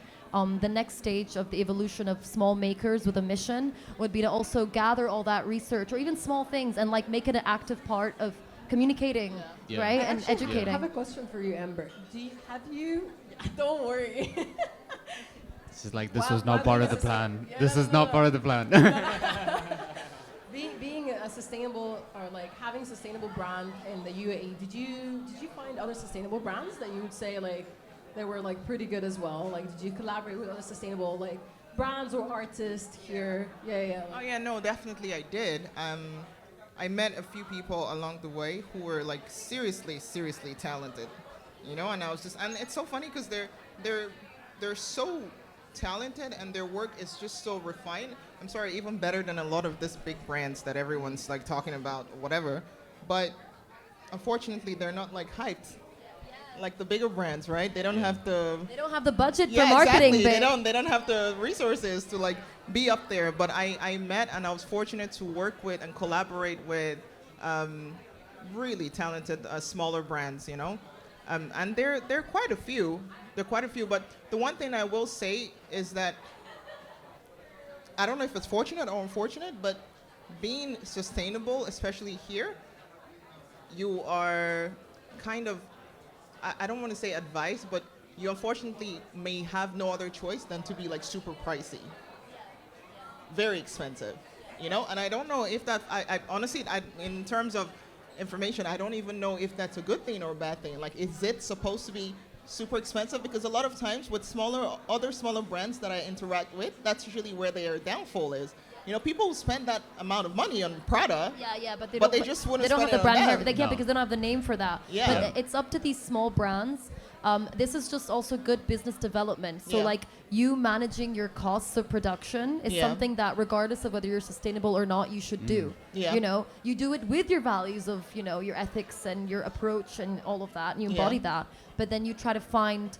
The next stage of the evolution of small makers with a mission would be to also gather all that research or even small things and like make it an active part of communicating, Yeah. right? I And actually educating. have a question for you, Amber. Have you? Don't worry. This is like this Wow, was not wow, part of the this is- plan. yeah, This no, is no, not no. part of the plan. Being a sustainable or like having a sustainable brand in the UAE, did you find other sustainable brands that you would say like they were like pretty good as well? Like did you collaborate with other sustainable like brands or artists here? Yeah. Oh yeah, no, definitely I did. I met a few people along the way who were like seriously talented, and I was just, and it's so funny because they're so talented and their work is just so refined. I'm sorry, even better than a lot of these big brands that everyone's like talking about, whatever. But unfortunately, they're not like hyped. Like the bigger brands, right? They don't have the They don't have the budget for marketing, exactly. babe. They don't have the resources to like be up there. But I met and I was fortunate to work with and collaborate with really talented smaller brands, and they're quite a few. They're quite a few. But the one thing I will say is that I don't know if it's fortunate or unfortunate, but being sustainable, especially here, you are kind of, I don't want to say advice, but you unfortunately may have no other choice than to be like super pricey. very expensive, you know. And I don't know if that. I honestly, in terms of information, I don't even know if that's a good thing or a bad thing. Like, is it supposed to be super expensive? Because a lot of times with other smaller brands that I interact with, that's usually where their downfall is. You know, people spend that amount of money on Prada. Yeah, but But they just wouldn't they don't have spend the it on brand. them. They can't No. because they don't have the name for that. Yeah. But it's up to these small brands. This is just also good business development. So Yeah. like you managing your costs of production is Yeah. something that regardless of whether you're sustainable or not, you should do. Yeah. You know, you do it with your values of, you know, your ethics and your approach and all of that, and you embody Yeah. that. But then you try to find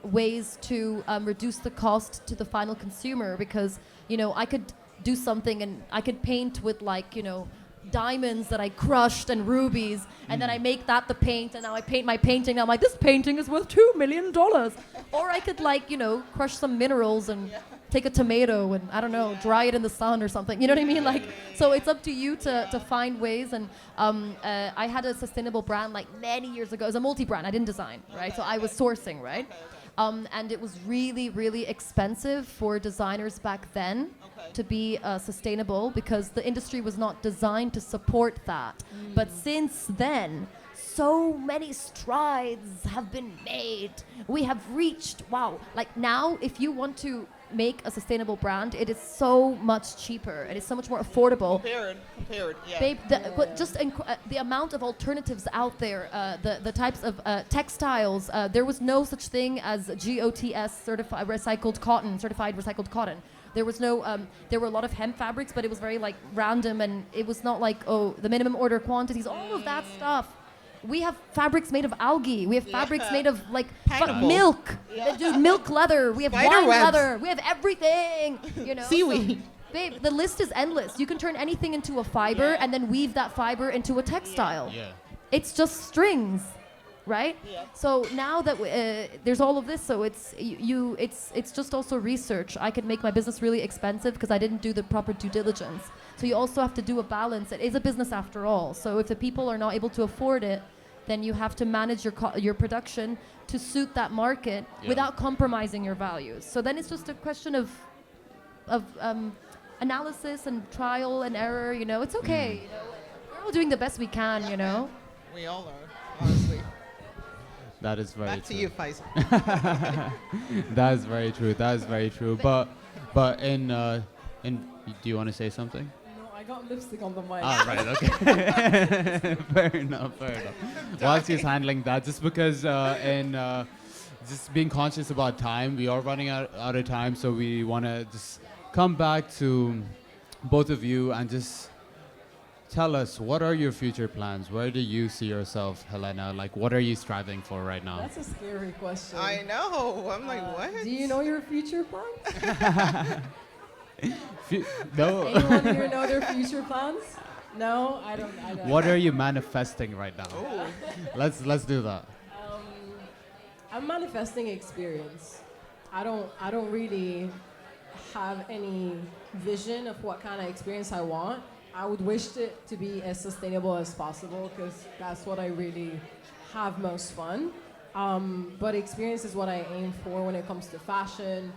ways to reduce the cost to the final consumer because, you know, I could do something and I could paint with like, you know, diamonds that I crushed and rubies, and then I make that the paint, and now I paint my painting. I'm like, this painting is worth $2 million. Or I could like, you know, crush some minerals and take a tomato and I don't know, dry it in the sun or something. You know what I mean? Like, so it's up to you to find ways. And I had a sustainable brand like many years ago. It was a multi-brand. I didn't design, right? So I was sourcing, right? And it was really, really expensive for designers back then to be sustainable because the industry was not designed to support that. But since then, so many strides have been made. We have reached, wow, like now if you want to make a sustainable brand, it is so much cheaper. It is so much more affordable. Compared, yeah. Babe, but just the amount of alternatives out there, the types of textiles, there was no such thing as GOTS certified recycled cotton. There was no, there were a lot of hemp fabrics, but it was very like random, and it was not like, oh, the minimum order quantities, all of that stuff. We have fabrics made of algae. We have fabrics made of like Pineapple. milk. Yeah. There's milk leather. We have Spider wine webs. leather. We have everything. You know, Seaweed. So, babe, the list is endless. You can turn anything into a fiber and then weave that fiber into a textile. Yeah. It's just strings, right? Yeah. So now that there's all of this, so it's just also research. I could make my business really expensive because I didn't do the proper due diligence. So you also have to do a balance. It is a business after all. So if the people are not able to afford it, then you have to manage your production to suit that market without compromising your values. So then it's just a question of analysis and trial and error. You know, it's okay. You know, we're all doing the best we can. You know. We all are, honestly. That is very Back to true. you, Faisal. That is very true. That is very true. But in do you want to say something? No, I got lipstick on the mic. Ah, right. Okay. Fair enough. Whilst he's handling that, just because just being conscious about time, we are running out of time, so we want to just come back to both of you and just tell us, what are your future plans? Where do you see yourself, Helena? Like, what are you striving for right now? That's a scary question. I know. I'm like, what? Do you know your future plans? No. Anyone here know their future plans? No, I don't. What are you manifesting right now? Oh. Let's do that. I'm manifesting experience. I don't really have any vision of what kind of experience I want. I would wish it to be as sustainable as possible because that's what I really have most fun. But experience is what I aim for when it comes to fashion.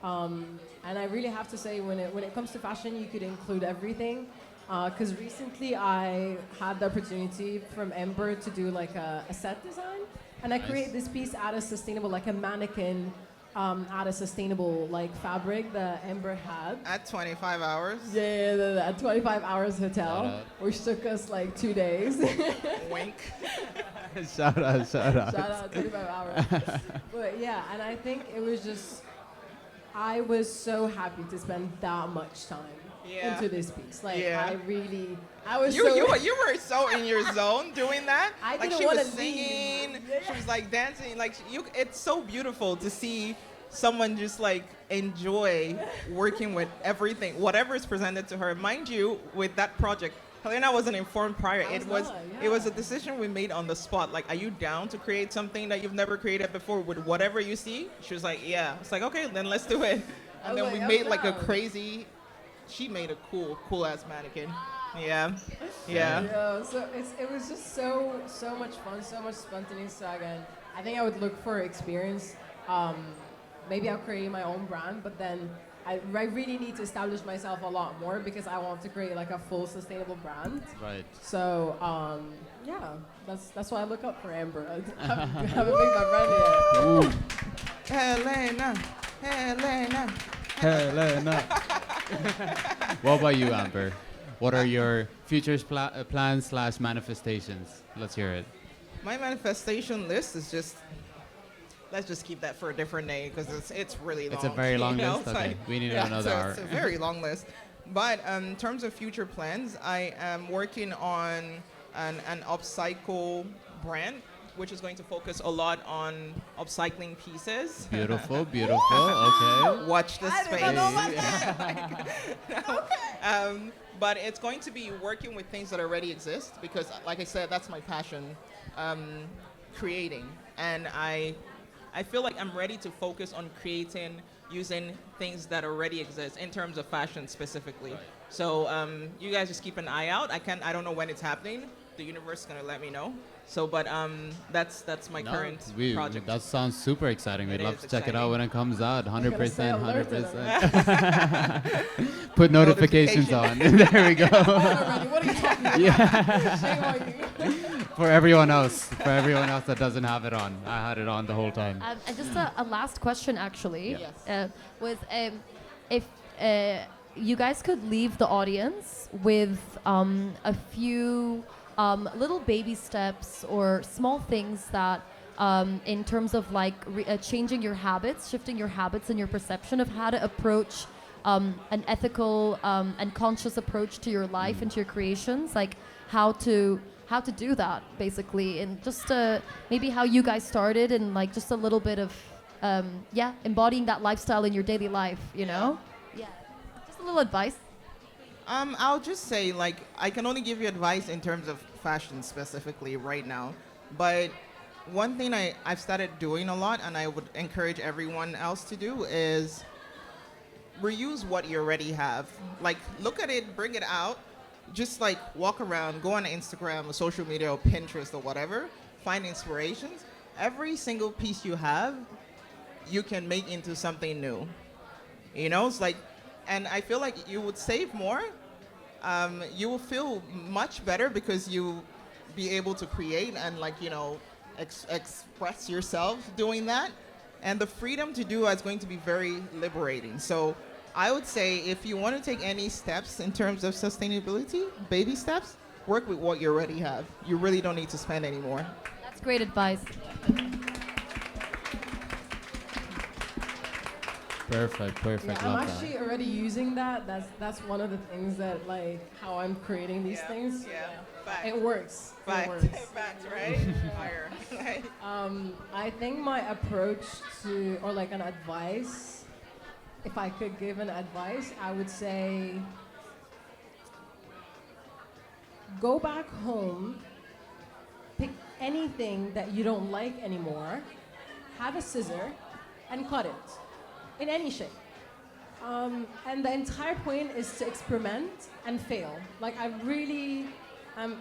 And I really have to say, when it comes to fashion, you could include everything. Because recently I had the opportunity from Ember to do like a set design. And I created this piece out of sustainable, like a mannequin out of sustainable like fabric that Ember had. At 25 hours. Yeah, at 25 Hours Hotel, Shout out. which took us like 2 days. Wink. Shout out. Shout out 25 hours. But yeah, and I think it was just, I was so happy to spend that much time into this piece. Like I was You were so in your zone doing that. I Like didn't she wanna was singing, leave. she was like dancing. Like it's so beautiful to see someone just like enjoy working with everything, whatever is presented to her. Mind you, with that project, Helena wasn't informed prior. I It was was not, a decision we made on the spot. Like, are you down to create something that you've never created before with whatever you see? She was like, yeah. It's like, okay, then let's do it. I And was then like, we I'm made like a down. crazy. She made a cool ass mannequin. Yeah. Yeah, so it was just so much fun, so much spontaneous swag, and I think I would look for experience. Maybe I'll create my own brand, but then I really need to establish myself a lot more because I want to create like a full sustainable brand. Right. So yeah, that's why I look up for Amber. I haven't made my brand yet. Helena, Helena. Helena. What about you, Amber? What are your futures plans slash manifestations? Let's hear it. My manifestation list is just. Let's just keep that for a different day because it's really long. It's a very long you know? list. It's Okay, like- we need yeah, another so hour. It's a very long list. But in terms of future plans, I am working on an upcycle brand, which is going to focus a lot on upcycling pieces. Beautiful, beautiful. Okay. Watch the I space. didn't know about that. But it's going to be working with things that already exist because, like I said, that's my passion, creating. And I feel like I'm ready to focus on creating using things that already exist in terms of fashion specifically. So you guys just keep an eye out. I don't know when it's happening. The universe is gonna let me know. So, but that's my current project. That sounds super exciting. We'd It love is to check it out exciting. when it comes out. 100%, alert 100%. Put notifications on. There we go. Already, what are you talking about? Yeah. Shame on you. For everyone else that doesn't have it on. I had it on the whole time. And just a last question, actually, Yes. was if you guys could leave the audience with a few little baby steps or small things that, in terms of like changing your habits, shifting your habits and your perception of how to approach an ethical and conscious approach to your life and to your creations, like how to do that basically, and just maybe how you guys started and like just a little bit of embodying that lifestyle in your daily life, you know? Yeah, just a little advice. I'll just say, like, I can only give you advice in terms of fashion specifically right now. But one thing I've started doing a lot, and I would encourage everyone else to do, is reuse what you already have. Like, look at it, bring it out, just like walk around, go on Instagram or social media or Pinterest or whatever, find inspirations. Every single piece you have, you can make into something new. You know, it's like, and I feel like you would save more. You will feel much better because you be able to create and, like, you know, express yourself doing that. And the freedom to do is going to be very liberating. So I would say if you want to take any steps in terms of sustainability, baby steps, work with what you already have. You really don't need to spend any more. That's great advice. Perfect. Yeah, I'm Love actually already using that. That's one of the things that, like, how I'm creating these things. Fact. It works. It Fact. works. Fact, right? Fire. I think my approach to, or like an advice, if I could give an advice, I would say go back home, pick anything that you don't like anymore, have a scissor, and cut it in any shape. And the entire point is to experiment and fail. Like, I'm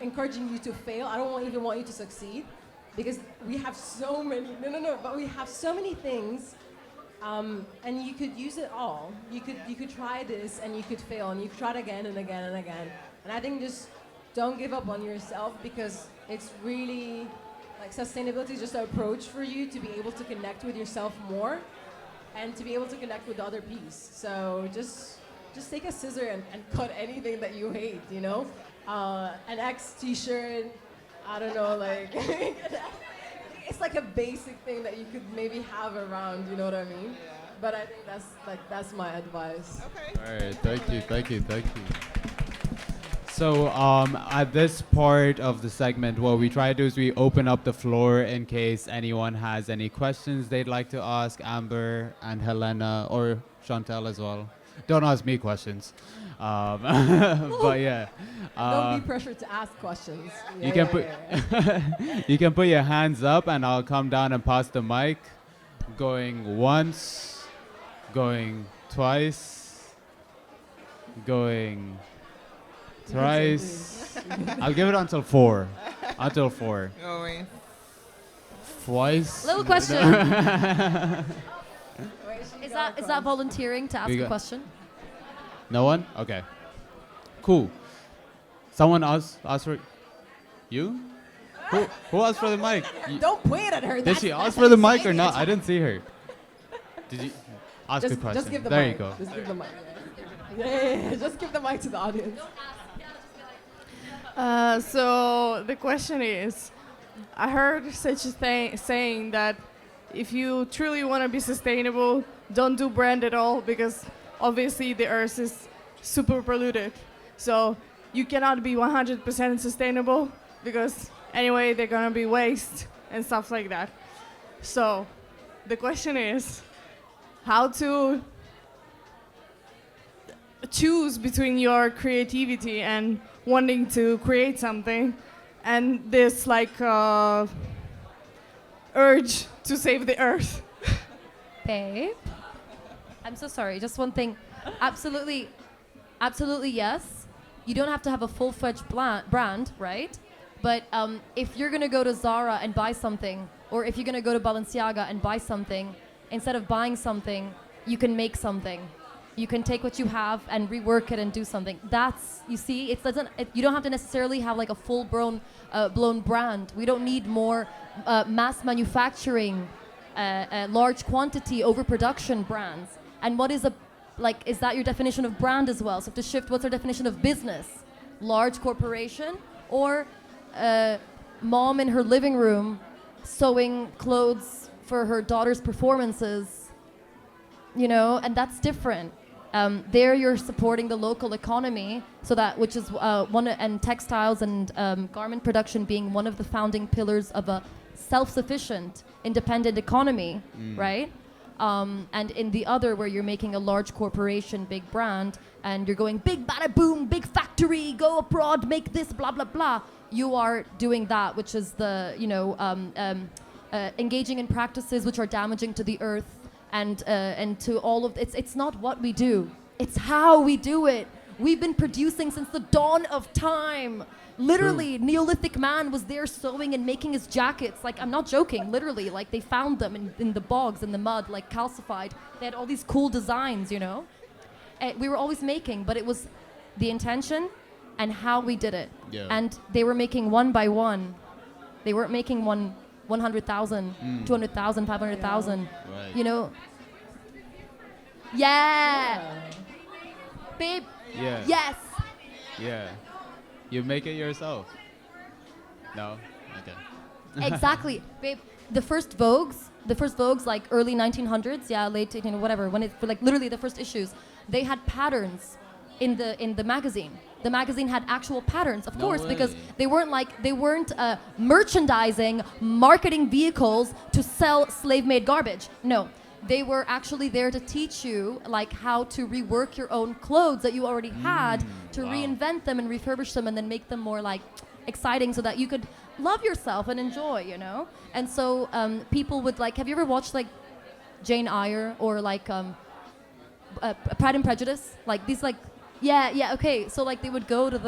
encouraging you to fail. I don't even want you to succeed because we have so many, but we have so many things, and you could use it all. You could try this and you could fail and you could try it again and again and again. And I think just don't give up on yourself because it's really, like, sustainability is just an approach for you to be able to connect with yourself more and to be able to connect with the other piece. So just take a scissor and cut anything that you hate, you know? An X t-shirt, I don't know, like, it's like a basic thing that you could maybe have around, you know what I mean? Yeah. But I think that's my advice. Okay. All right, thank you. So at this part of the segment, what we try to do is we open up the floor in case anyone has any questions they'd like to ask Amber and Helena or Chantel as well. Don't ask me questions. But yeah. Don't be pressured to ask questions. You can put you can put your hands up and I'll come down and pass the mic. Going once, going twice, going thrice. I'll give it until 4. Until 4. Going. Twice. Little question. Wait, Is that volunteering to ask We a got- question? No one? Okay. Cool. Someone asked for you? Who asked for the mic? Don't point at her. Did she ask for the mic or not? I didn't see her. Did you ask a question? Just give the there mic. you go. Just give the mic. Yeah. Just give the mic to the audience. So the question is, I heard such a thing saying that if you truly want to be sustainable, don't do brand at all because obviously the earth is super polluted. So you cannot be 100% sustainable because anyway they're gonna be waste and stuff like that. So the question is how to choose between your creativity and wanting to create something and this urge to save the earth. Babe, I'm so sorry. Just one thing. Absolutely, absolutely yes. You don't have to have a full-fledged brand, right? But if you're gonna go to Zara and buy something, or if you're gonna go to Balenciaga and buy something, instead of buying something, you can make something. You can take what you have and rework it and do something. That's, you see, you don't have to necessarily have like a full-blown blown brand. We don't need more mass manufacturing, large quantity overproduction brands. And what is is that your definition of brand as well? So to shift, what's our definition of business? Large corporation or mom in her living room sewing clothes for her daughter's performances, you know, and that's different. There you're supporting the local economy, so that which is and textiles and garment production being one of the founding pillars of a self-sufficient, independent economy, right? And in the other, where you're making a large corporation, big brand, and you're going big bada boom, big factory, go abroad, make this, blah blah blah. You are doing that, which is the engaging in practices which are damaging to the earth. And to all of it's not what we do, it's how we do it. We've been producing since the dawn of time. Literally, Neolithic man was there sewing and making his jackets. Like, I'm not joking, literally. Like, they found them in the bogs, in the mud, like calcified. They had all these cool designs, you know? We were always making, but it was the intention and how we did it. Yeah. And they were making one by one. They weren't making 100,000, 200,000, 500,000. Right. You know? Yeah. Babe. Yeah. Yes. Yeah. You make it yourself. No? Okay. Exactly. Babe, the first Vogues like early 1900s, yeah, late 18, whatever, when for like literally the first issues, they had patterns in the magazine. The magazine had actual patterns, of course, because they weren't merchandising, marketing vehicles to sell slave-made garbage. No, they were actually there to teach you like how to rework your own clothes that you already had, to reinvent them and refurbish them and then make them more like exciting so that you could love yourself and enjoy, you know? And so people would like, have you ever watched like Jane Eyre or like Pride and Prejudice? Like these like, yeah, okay. So like they would go to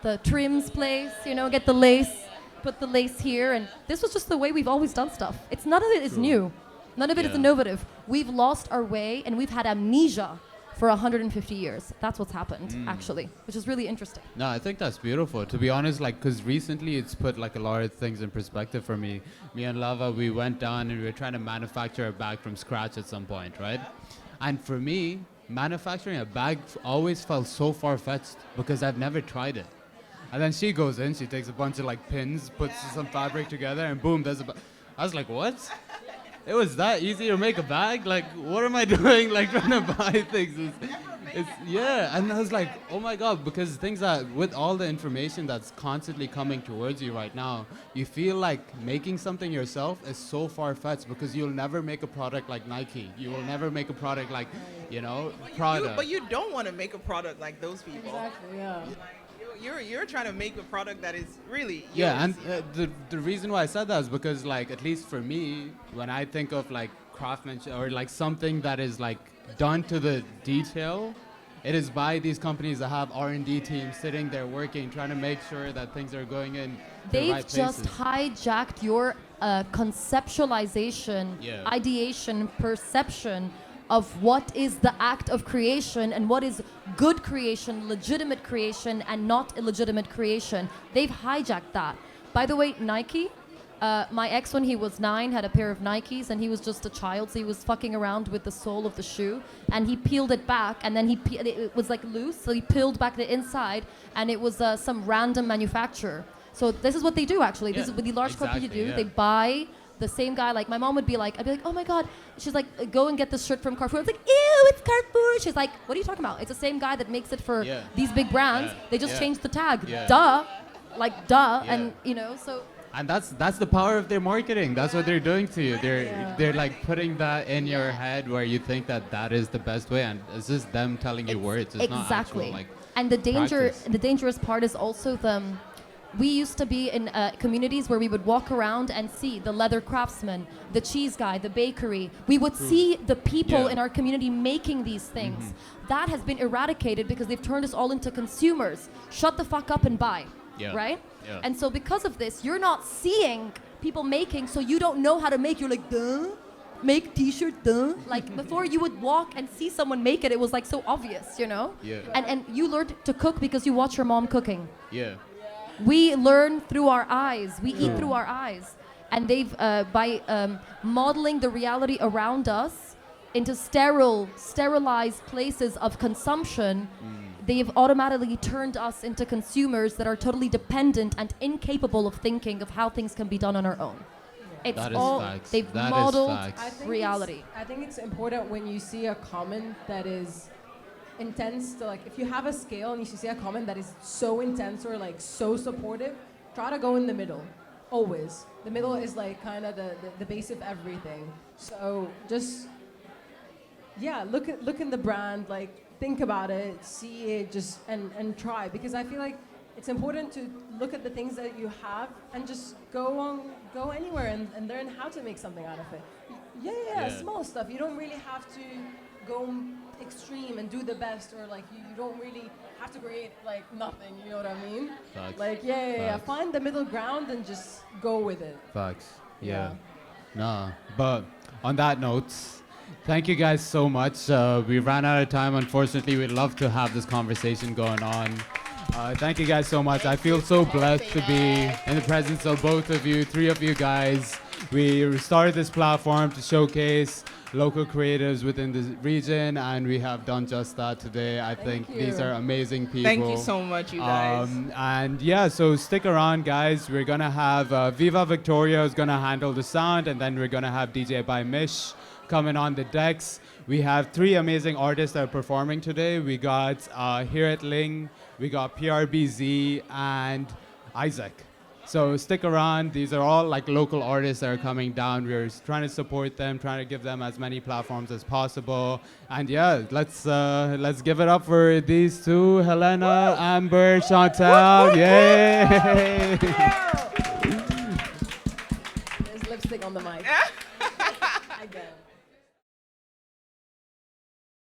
the trims place, you know, get the lace, put the lace here, and this was just the way we've always done stuff. It's none of it is new. None of it is innovative. We've lost our way and we've had amnesia for 150 years. That's what's happened, actually, which is really interesting. No, I think that's beautiful. To be honest, like, because recently it's put like a lot of things in perspective for me. Me and Lava, we went down and we were trying to manufacture a bag from scratch at some point, right? And for me, manufacturing a bag always felt so far-fetched because I've never tried it. And then she goes in, she takes a bunch of like pins, puts some fabric together, and boom, there's a bag. I was like, what? It was that easy to make a bag? Like, what am I doing? Like, trying to buy things. Yeah, and I was like, oh my God, because things that, with all the information that's constantly coming towards you right now, you feel like making something yourself is so far-fetched because you'll never make a product like Nike. You will never make a product like, you know, Prada. But you don't want to make a product like those people. Exactly, yeah. You're trying to make a product that is really Yeah, yours. and the reason why I said that is because, like, at least for me, when I think of like craftsmanship or like something that is like done to the detail, it is by these companies that have R&D teams sitting there working, trying to make sure that things are going in the They've right just places. hijacked your conceptualization, Yeah. ideation, perception of what is the act of creation and what is good creation, legitimate creation, and not illegitimate creation. They've hijacked that. By the way, Nike, my ex, when he was 9, had a pair of Nikes, and he was just a child, so he was fucking around with the sole of the shoe, and he peeled it back, and then it was like loose, so he peeled back the inside, and it was some random manufacturer. So this is what they do, actually. This is what the large companies do. Yeah. They buy the same guy. Like my mom would be like, I'd be like, oh my god. She's like, go and get this shirt from Carrefour. I was like, ew, it's Carrefour. She's like, what are you talking about? It's the same guy that makes it for these big brands. They just changed the tag. Duh. Like duh. And you know, so. And that's the power of their marketing. That's what they're doing to you. They're like putting that in your head where you think that is the best way, and it's just them telling you words. It's not actual, like, and practice. the dangerous part is also we used to be in communities where we would walk around and see the leather craftsman, the cheese guy, the bakery. We would see the people in our community making these things. That has been eradicated because they've turned us all into consumers. Shut the fuck up and buy, right? Yeah. And so because of this, you're not seeing people making, so you don't know how to make. You're like, duh, make t-shirt, duh. Like before you would walk and see someone make it, it was like so obvious, you know? Yeah. And you learned to cook because you watch your mom cooking. Yeah. We learn through our eyes. We eat through our eyes. And they've, by modeling the reality around us into sterilized places of consumption, they've automatically turned us into consumers that are totally dependent and incapable of thinking of how things can be done on our own. It's That is all, facts. they've That is modeled facts. reality. I think it's important when you see a comment that is intense to, like, if you have a scale and you see a comment that is so intense or like so supportive, try to go in the middle. Always. The middle is like kind of the base of everything. So just look in the brand, like think about it, see it, just and try, because I feel like it's important to look at the things that you have and just go anywhere and learn how to make something out of it. Small stuff. You don't really have to go extreme and do the best, or like you don't really have to create like nothing, you know what I mean? Facts. Like find the middle ground and just go with it. Facts. Yeah. No, but on that note, thank you guys so much. We ran out of time, unfortunately. We'd love to have this conversation going on. Thank you guys so much. I feel so blessed to be in the presence of both of you, 3 of you guys. We started this platform to showcase local creatives within the region, and we have done just that today. I think these are amazing people. Thank you so much, you guys. And yeah, so stick around, guys. We're gonna have Viva Victoria is gonna handle the sound, and then we're gonna have DJ by Mish coming on the decks. We have 3 amazing artists that are performing today. We got Here at Ling, we got PRBZ, and Isaac. So stick around. These are all like local artists that are coming down. We're trying to support them, trying to give them as many platforms as possible. And yeah, let's give it up for these 2, Helena, Amber, Chantal. Yay! There's lipstick on the mic. Again.